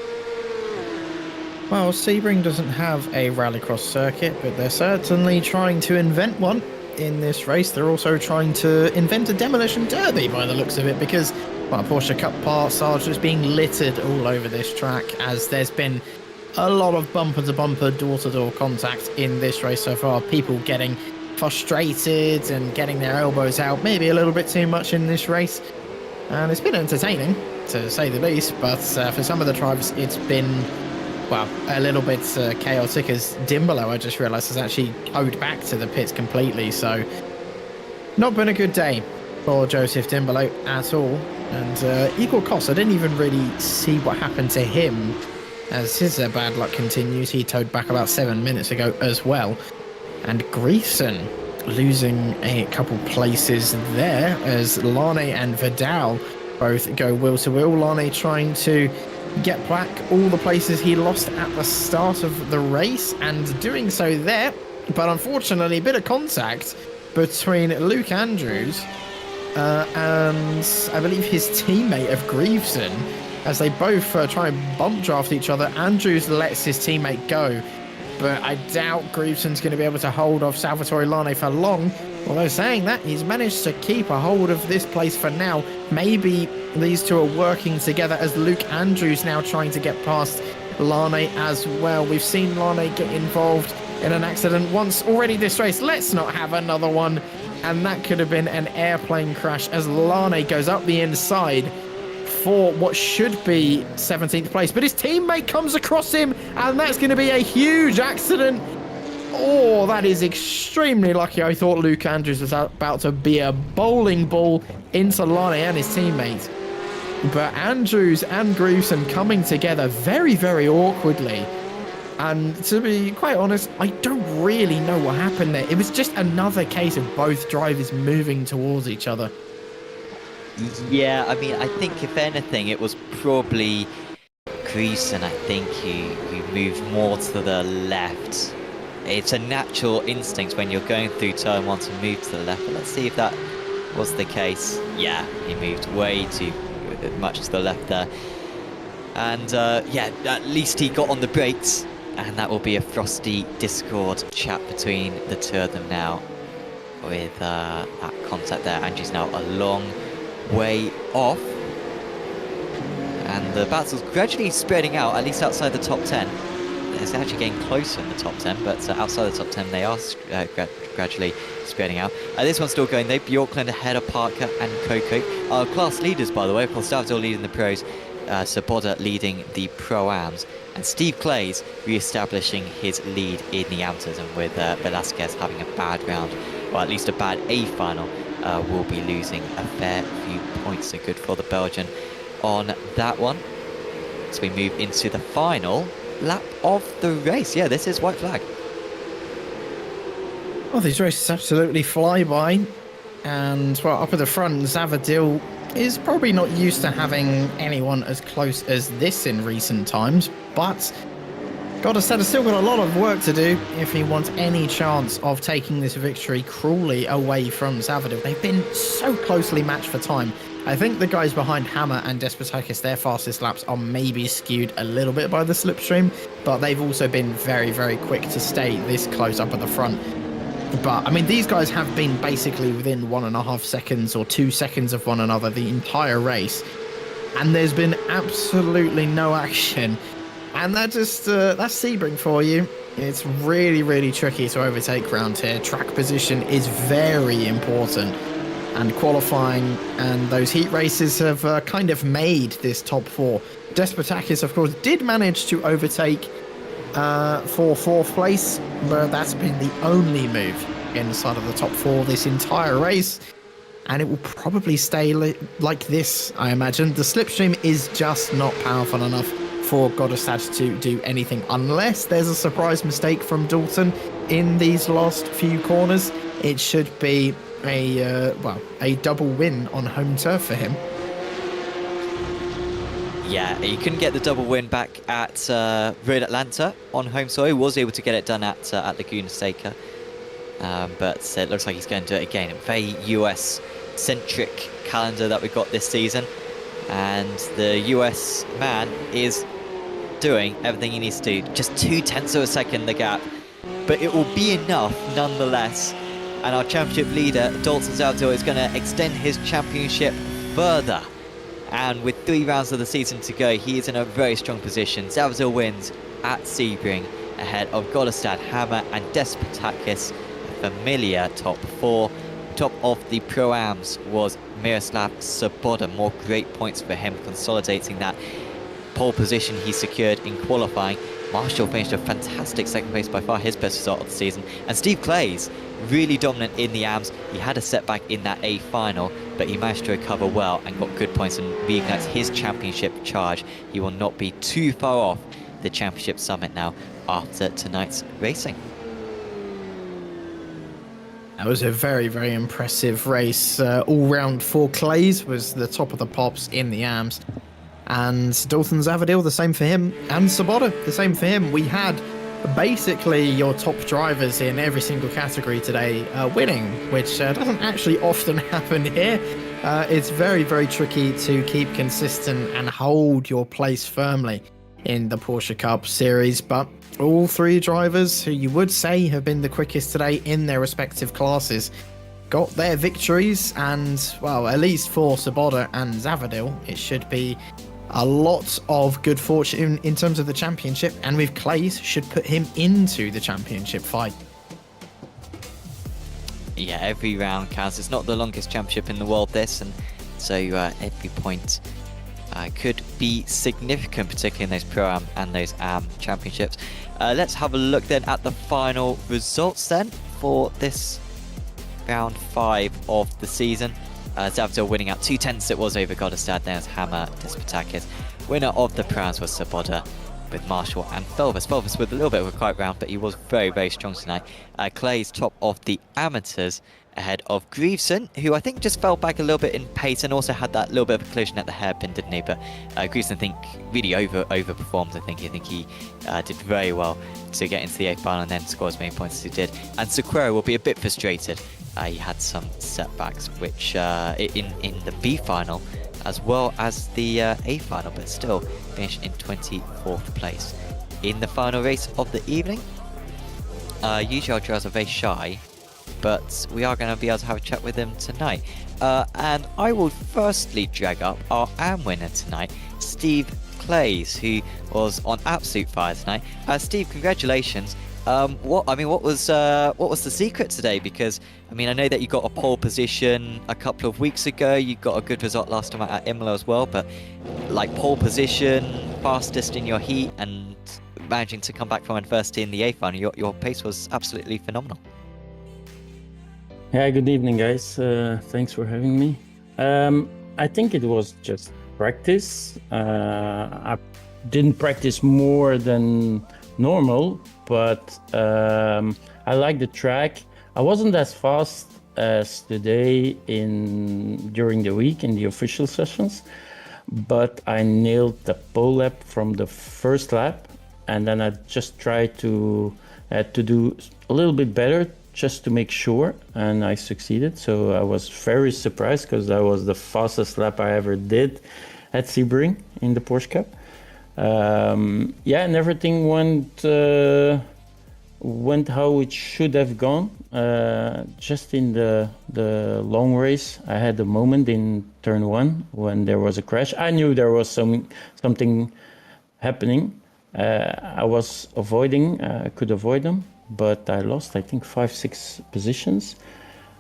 Well, Sebring doesn't have a rallycross circuit, but they're certainly trying to invent one in this race. They're also trying to invent a demolition derby by the looks of it, because, well, Porsche Cup parts are just being littered all over this track, as there's been a lot of bumper-to-bumper, door-to-door contact in this race so far. People getting frustrated and getting their elbows out, maybe a little bit too much in this race. And it's been entertaining, to say the least, but for some of the drivers, it's been, well, a little bit chaotic, as Dimbolo, I just realised, has actually owed back to the pits completely. So, not been a good day for Joseph Dimbolo at all. And equal cost, I didn't even really see what happened to him, as his bad luck continues. He towed back about 7 minutes ago as well. And Griefson losing a couple places there, as Lane and Vidal both go wheel to wheel. Lane trying to get back all the places he lost at the start of the race, and doing so there, but unfortunately a bit of contact between Luke Andrews and I believe his teammate of Grieveson, as they both try and bump draft each other. Andrews lets his teammate go, but I doubt Grieveson's going to be able to hold off Salvatore Lane for long. Although saying that, he's managed to keep a hold of this place for now. Maybe these two are working together, as Luke Andrews now trying to get past Lane as well. We've seen Lane get involved in an accident once already this race. Let's not have another one. And that could have been an airplane crash, as Lane goes up the inside for what should be 17th place. But his teammate comes across him, and that's going to be a huge accident. Oh, that is extremely lucky. I thought Luke Andrews was about to be a bowling ball into Lane and his teammate. But Andrews and Grewson coming together very, very awkwardly. And to be quite honest, I don't really know what happened there. It was just another case of both drivers moving towards each other. Yeah, I mean, I think if anything, it was probably Grewson, I think, who moved more to the left. It's a natural instinct when you're going through turn one to move to the left. But let's see if that was the case. Yeah, he moved way too much to the left there. And yeah, at least he got on the brakes. And that will be a frosty Discord chat between the two of them now, with that contact there. Angie's now a long way off. And the battle's gradually spreading out, at least outside the top 10. It's actually getting closer in the top 10, but outside the top 10 they are gradually spreading out. This one's still going though. Bjorklund ahead of Parker and Coco. Our class leaders, by the way. Of course, Stavdil leading the pros, Saboda leading the Pro-Ams, and Steve Clays re-establishing his lead in the amateurs. And with Velasquez having a bad round, or at least a bad A final, will be losing a fair few points. So good for the Belgian on that one. So we move into the final lap of the race. Yeah, this is white flag. Well, these races absolutely fly by. And, well, up at the front, Zavadil is probably not used to having anyone as close as this in recent times. But gotta say, has still got a lot of work to do if he wants any chance of taking this victory cruelly away from Zavadil. They've been so closely matched for time. I think the guys behind Hammer and Despotakis, their fastest laps are maybe skewed a little bit by the slipstream, but they've also been very, very quick to stay this close up at the front. But, I mean, these guys have been basically within 1.5 seconds or 2 seconds of one another the entire race. And there's been absolutely no action. And that just, that's Sebring for you. It's really, really tricky to overtake round here. Track position is very important. And qualifying and those heat races have kind of made this top four. Despotakis, of course, did manage to overtake for 4th place, but that's been the only move inside of the top 4 this entire race, and it will probably stay like this, I imagine. The slipstream is just not powerful enough for Godestad to do anything, unless there's a surprise mistake from Dalton in these last few corners. It should be a double win on home turf for him. Yeah, he couldn't get the double win back at Road Atlanta on home soil. He was able to get it done at Laguna Seca. But it looks like he's going to do it again. A very US-centric calendar that we've got this season. And the US man is doing everything he needs to do. Just 0.2 of a second the gap. But it will be enough nonetheless. And our championship leader, Dalton Zavadil, is going to extend his championship further. And with 3 rounds of the season to go, he is in a very strong position. Zavadil wins at Sebring ahead of Godestad, Hammer and Despotakis. Familiar top 4. Top of the Pro-Ams was Miroslav Saboda. More great points for him, consolidating that pole position he secured in qualifying. Marshall finished a fantastic 2nd place, by far his best result of the season. And Steve Clays, really dominant in the AMS. He had a setback in that A final, but he managed to recover well and got good points and reignites his championship charge. He will not be too far off the championship summit now after tonight's racing. That was a very, very impressive race. All round for Clays was the top of the pops in the AMS. And Dalton Zavadil, the same for him. And Saboda, the same for him. We had basically your top drivers in every single category today winning, which doesn't actually often happen here. It's very, very tricky to keep consistent and hold your place firmly in the Porsche Cup series, but all three drivers who you would say have been the quickest today in their respective classes got their victories, and, well, at least for Svoboda and Zavadil, it should be a lot of good fortune in terms of the championship, and with Clays should put him into the championship fight. Yeah, every round counts. It's not the longest championship in the world, this, and so every point could be significant, particularly in those Pro-Am and those AM championships. Let's have a look then at the final results then for this round 5 of the season. Zavadil winning out 2/10 it was over Godestad. There's Hammer Disputakis. Winner of the Pro-Ams was Svoboda, with Marshall and Felvis. Felvis with a little bit of a quiet round, but he was very, very strong tonight. Clay's top of the amateurs ahead of Greaveson, who I think just fell back a little bit in pace and also had that little bit of a collision at the hairpin, didn't he? But Greaveson, I think, really overperformed. I think he did very well to get into the 8th final and then score as many points as he did. And Sequeira will be a bit frustrated. He had some setbacks, which in the B final as well as the A final, but still finished in 24th place. In the final race of the evening, usually our drivers are very shy, but we are going to be able to have a chat with them tonight. And I will firstly drag up our AM winner tonight, Steve Clays, who was on absolute fire tonight. Steve, congratulations. What was the secret today? Because I mean, I know that you got a pole position a couple of weeks ago. You got a good result last time at Imola as well. But like pole position, fastest in your heat, and managing to come back from adversity in the A final, your pace was absolutely phenomenal. Yeah, good evening, guys. Thanks for having me. I think it was just practice. I didn't practice more than normal, but I like the track. I wasn't as fast as today during the week in the official sessions, but I nailed the pole lap from the first lap, and then I just tried to do a little bit better just to make sure, and I succeeded. So I was very surprised because that was the fastest lap I ever did at Sebring in the Porsche Cup. Yeah, and everything went how it should have gone. Just in the long race, I had a moment in turn 1 when there was a crash. I knew there was something happening. I was avoiding, I could avoid them, but I lost, I think, 5-6 positions.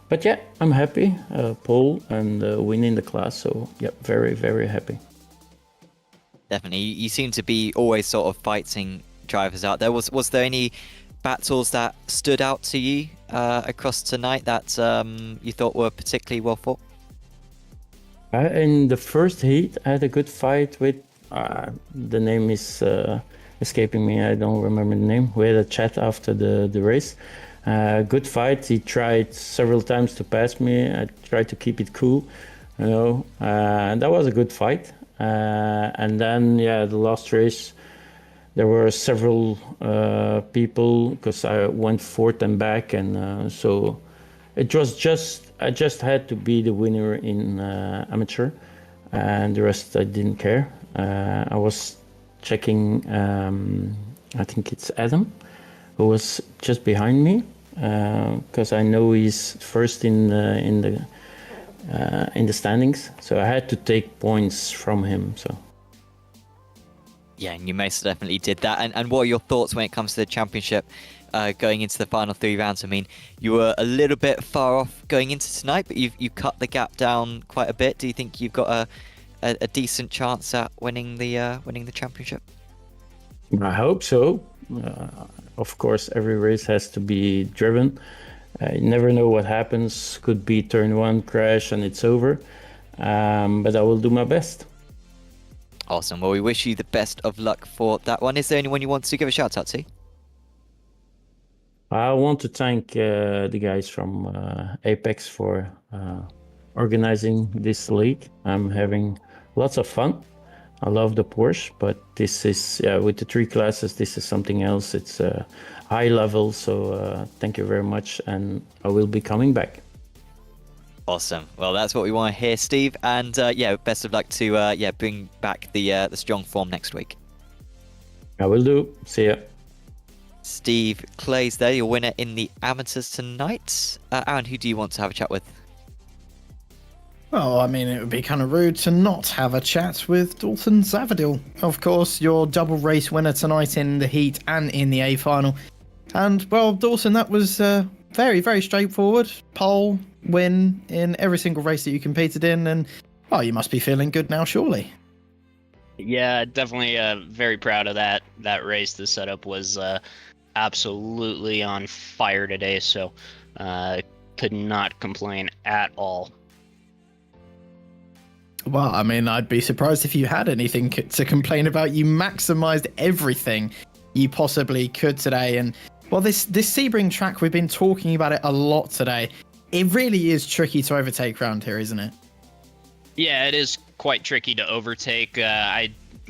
But yeah, I'm happy, pole and winning the class. So yeah, very, very happy. Definitely, you seem to be always sort of fighting drivers out there. Was there any battles that stood out to you across tonight that you thought were particularly well fought? In the first heat, I had a good fight with the name is escaping me. I don't remember the name. We had a chat after the race. Good fight. He tried several times to pass me. I tried to keep it cool, and that was a good fight. And then, yeah, the last race, there were several people because I went forth and back, and so it was I just had to be the winner in amateur, and the rest I didn't care. I was checking, I think it's Adam, who was just behind me, because I know he's first in the standings, so I had to take points from him. So yeah, and you most definitely did that. And what are your thoughts when it comes to the championship going into the final 3 rounds? I mean, you were a little bit far off going into tonight, but you cut the gap down quite a bit. Do you think you've got a decent chance at winning the championship? I hope so. Of course, every race has to be driven. You never know what happens. Could be turn 1 crash and it's over. But I will do my best. Awesome. Well, we wish you the best of luck for that one. Is there anyone you want to give a shout out to? I want to thank the guys from Apex for organizing this league. I'm having lots of fun. I love the Porsche, but this is with the 3 classes. This is something else. It's high level. So thank you very much, and I will be coming back. Awesome. Well, that's what we want to hear, Steve. And best of luck to bring back the strong form next week. I will do. See ya. Steve Clays there, your winner in the amateurs tonight. Aaron, who do you want to have a chat with? Well, I mean, it would be kind of rude to not have a chat with Dalton Zavadil. Of course, your double race winner tonight in the heat and in the A final. And, well, Dalton, that was very, very straightforward. Pole, win in every single race that you competed in. And, well, you must be feeling good now, surely. Yeah, definitely very proud of that race. The setup was absolutely on fire today, so could not complain at all. Well, I mean, I'd be surprised if you had anything to complain about. You maximized everything you possibly could today. And, well, this Sebring track, we've been talking about it a lot today. It really is tricky to overtake around here, isn't it? Yeah, it is quite tricky to overtake.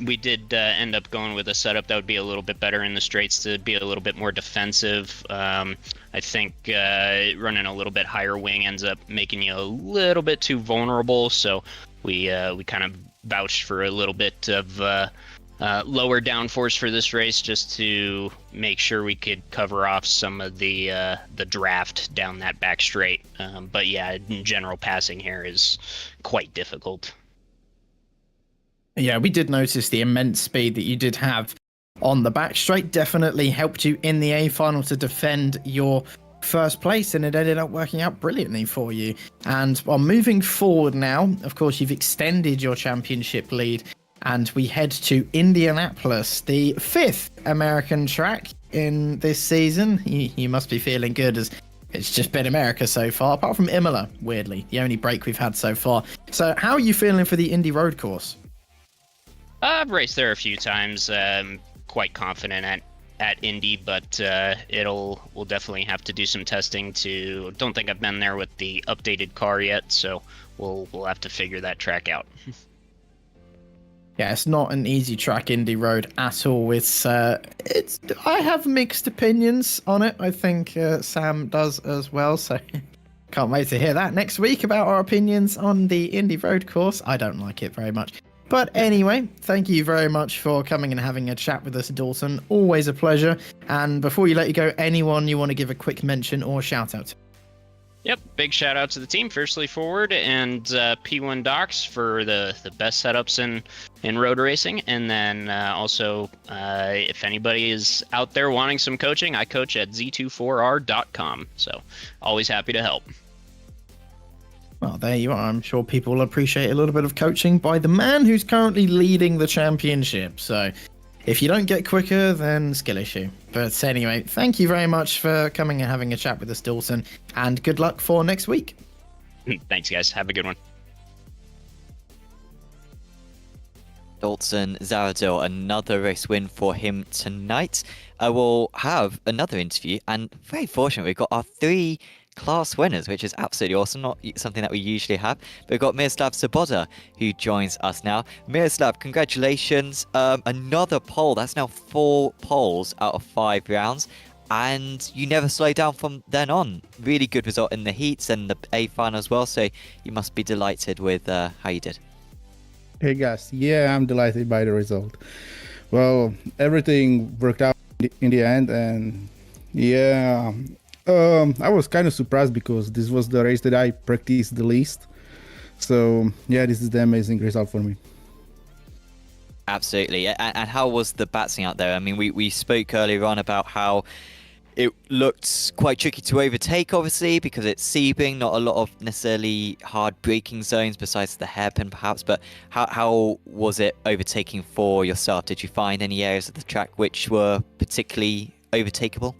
We did end up going with a setup that would be a little bit better in the straights to be a little bit more defensive. I think running a little bit higher wing ends up making you a little bit too vulnerable. So we kind of vouched for a little bit of lower downforce for this race just to make sure we could cover off some of the draft down that back straight. But yeah, in general, passing here is quite difficult. Yeah, we did notice the immense speed that you did have on the back straight. Definitely helped you in the A final to defend your first place, and it ended up working out brilliantly for you. And while moving forward now, of course, you've extended your championship lead, and we head to Indianapolis, the 5th American track in this season. You must be feeling good, as it's just been America so far, apart from Imola, weirdly, the only break we've had so far. So how are you feeling for the Indy road course? I've raced there a few times. Quite confident at Indy, but we'll definitely have to do some testing. Don't think I've been there with the updated car yet, so we'll have to figure that track out. Yeah, it's not an easy track, Indy Road, at all. I have mixed opinions on it. I think Sam does as well, so can't wait to hear that next week about our opinions on the Indy Road course. I don't like it very much. But anyway, thank you very much for coming and having a chat with us, Dalton. Always a pleasure. And before you let you go, anyone you want to give a quick mention or shout out to? Yep, big shout out to the team, Fiercely Forward, and P1 Docs for the best setups in road racing. And then also, if anybody is out there wanting some coaching, I coach at z24r.com. So always happy to help. Well, there you are. I'm sure people will appreciate a little bit of coaching by the man who's currently leading the championship. So if you don't get quicker, then skill issue. But anyway, thank you very much for coming and having a chat with us, Dalton, and good luck for next week. Thanks, guys. Have a good one. Dalton Zavadil, another race win for him tonight. I will have another interview, and very fortunate we've got our 3 class winners, which is absolutely awesome. Not something that we usually have. But we've got Miroslav Svoboda, who joins us now. Miroslav, congratulations. Another pole. That's now 4 poles out of 5 rounds. And you never slow down from then on. Really good result in the heats and the A final as well. So you must be delighted with how you did. Hey guys, yeah, I'm delighted by the result. Well, everything worked out in the end, and yeah, I was kind of surprised because this was the race that I practiced the least. So yeah, this is the amazing result for me. Absolutely. And how was the batsing out there? I mean, we spoke earlier on about how it looked quite tricky to overtake, obviously, because it's Sebring, not a lot of necessarily hard braking zones besides the hairpin, perhaps. But how was it overtaking for yourself? Did you find any areas of the track which were particularly overtakeable?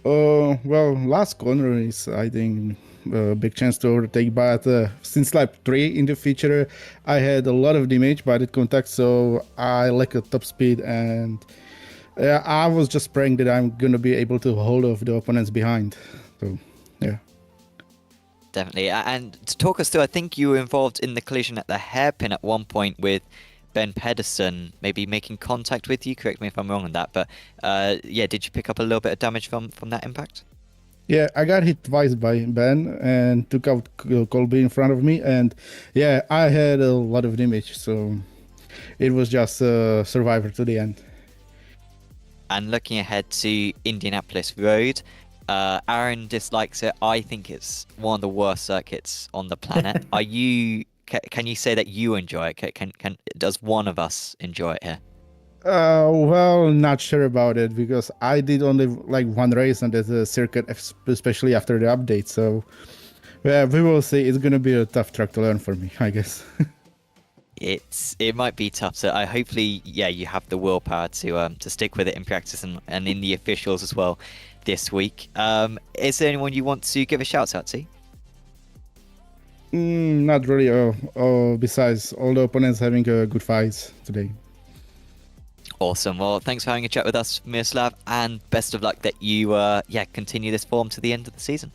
Well, last corner is, I think, a big chance to overtake, but since lap 3 in the feature, I had a lot of damage by that contact, so I lack a top speed, and I was just praying that I'm going to be able to hold off the opponents behind. So, yeah. definitely. And to talk us through, I think you were involved in the collision at the hairpin at one point with Ben Pedersen, maybe making contact with you. Correct me if I'm wrong on that, but yeah, did you pick up a little bit of damage from that impact? Yeah, I got hit twice by Ben and took out Colby in front of me, and yeah, I had a lot of damage, so it was just survivor to the end. And looking ahead to Indianapolis Road, Aaron dislikes it. I think it's one of the worst circuits on the planet. Can you say that you enjoy it? Does one of us enjoy it here? Well, not sure about it because I did only like one race on the circuit, especially after the update. So, yeah, we will see. It's gonna be a tough track to learn for me, I guess. It might be tough. So hopefully, yeah, you have the willpower to stick with it in practice and in the officials as well this week. Is there anyone you want to give a shout out to? Not really. Besides all the opponents having good fights today. Awesome. Well, thanks for having a chat with us, Miroslav, and best of luck that you continue this form to the end of the season.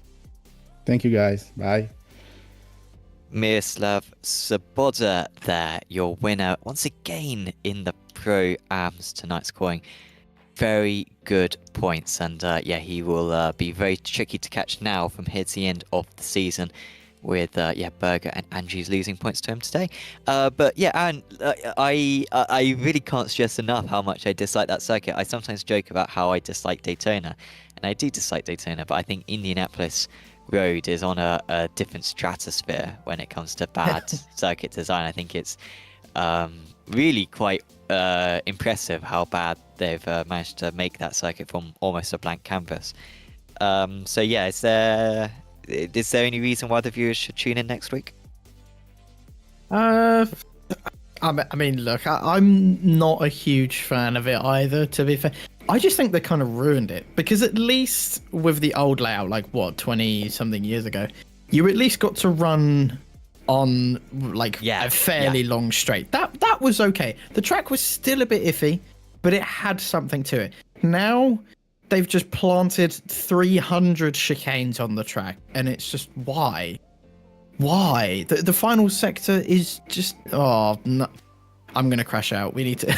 Thank you, guys. Bye. Miroslav Svoboda there, your winner once again in the Pro-Ams tonight, scoring very good points. And he will be very tricky to catch now from here to the end of the season with Berger and Andrews losing points to him today. But yeah, Aaron, I really can't stress enough how much I dislike that circuit. I sometimes joke about how I dislike Daytona, and I do dislike Daytona, but I think Indianapolis Road is on a different stratosphere when it comes to bad circuit design. I think it's really quite impressive how bad they've managed to make that circuit from almost a blank canvas. So yeah, is there any reason why the viewers should tune in next week? I mean, look, I'm not a huge fan of it either, to be fair. I just think they kind of ruined it, because at least with the old layout, like, 20-something years ago, you at least got to run on, a fairly long straight. That was okay. The track was still a bit iffy, but it had something to it. Now, they've just planted 300 chicanes on the track, and it's just, why? Why? The final sector is just... Oh, no. I'm going to crash out. We need to...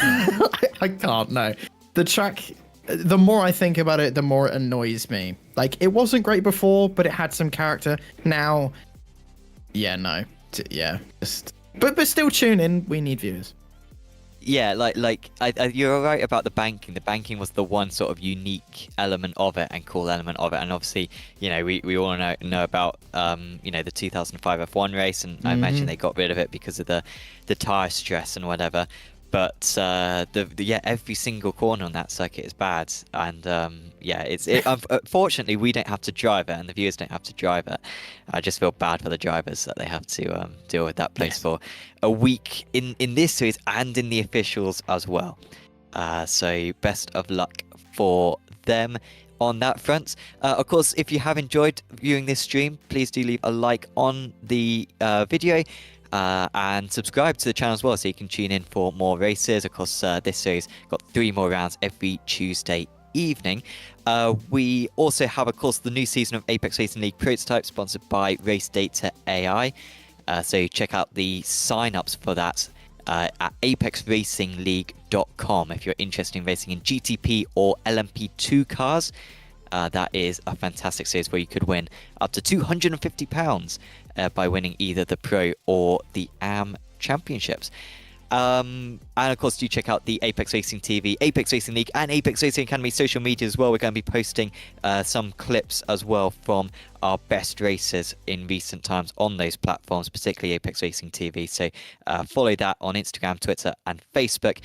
I can't, no. The track, the more I think about it, the more it annoys me. Like, it wasn't great before, but it had some character. Now, yeah, no. Just... But still tune in. We need viewers. Yeah, you're right about the banking. The banking was the one sort of unique element of it and cool element of it. And obviously, we all know about, the 2005 F1 race, and I imagine they got rid of it because of the tire stress and whatever. But every single corner on that circuit is bad, and unfortunately we don't have to drive it, and the viewers don't have to drive it. I just feel bad for the drivers that they have to deal with that place for a week in this series and in the officials as well. So best of luck for them on that front. Of course, if you have enjoyed viewing this stream, please do leave a like on the video. And subscribe to the channel as well, so you can tune in for more races. Of course, this series got 3 more rounds every Tuesday evening. We also have, of course, the new season of Apex Racing League Prototype, sponsored by Race Data AI. So check out the sign-ups for that at apexracingleague.com if you're interested in racing in GTP or LMP2 cars. That is a fantastic series where you could win up to £250 by winning either the Pro or the AM Championships. And of course, do check out the Apex Racing TV, Apex Racing League, and Apex Racing Academy social media as well. We're going to be posting some clips as well from our best races in recent times on those platforms, particularly Apex Racing TV. So follow that on Instagram, Twitter, and Facebook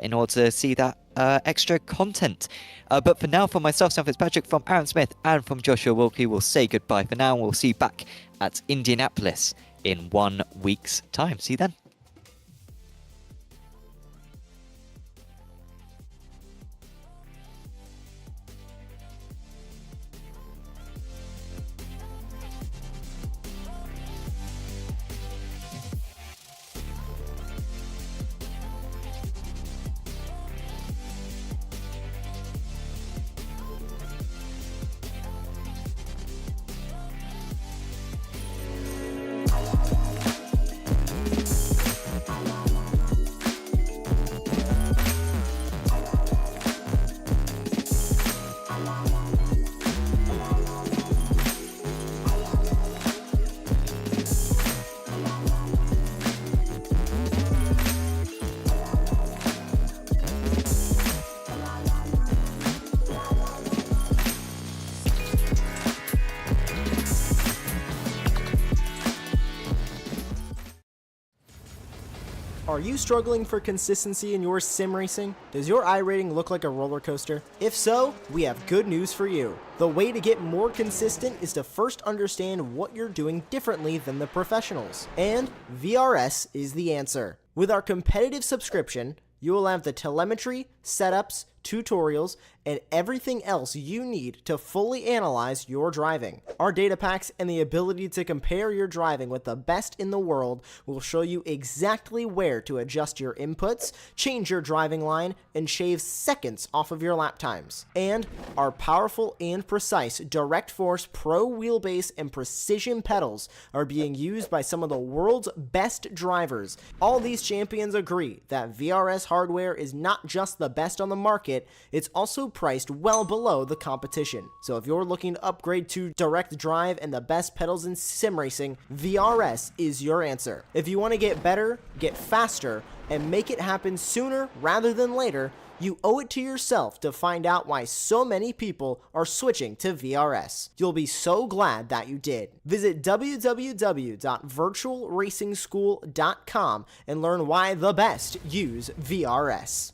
in order to see that extra content. But for now, from myself, Sam Fitzpatrick, from Aaron Smith, and from Joshua Wilkie, we'll say goodbye for now, and we'll see you back at Indianapolis in 1 week's time. See you then. Are you struggling for consistency in your sim racing? Does your iRating look like a roller coaster? If so, we have good news for you. The way to get more consistent is to first understand what you're doing differently than the professionals. And VRS is the answer. With our competitive subscription, you will have the telemetry, setups, tutorials, and everything else you need to fully analyze your driving. Our data packs and the ability to compare your driving with the best in the world will show you exactly where to adjust your inputs, change your driving line, and shave seconds off of your lap times. And our powerful and precise Direct Force Pro wheelbase and precision pedals are being used by some of the world's best drivers. All these champions agree that VRS hardware is not just the best on the market, it's also priced well below the competition. So if you're looking to upgrade to direct drive and the best pedals in sim racing, VRS is your answer. If you want to get better, get faster, and make it happen sooner rather than later, you owe it to yourself to find out why so many people are switching to VRS. You'll be so glad that you did. Visit www.virtualracingschool.com and learn why the best use VRS.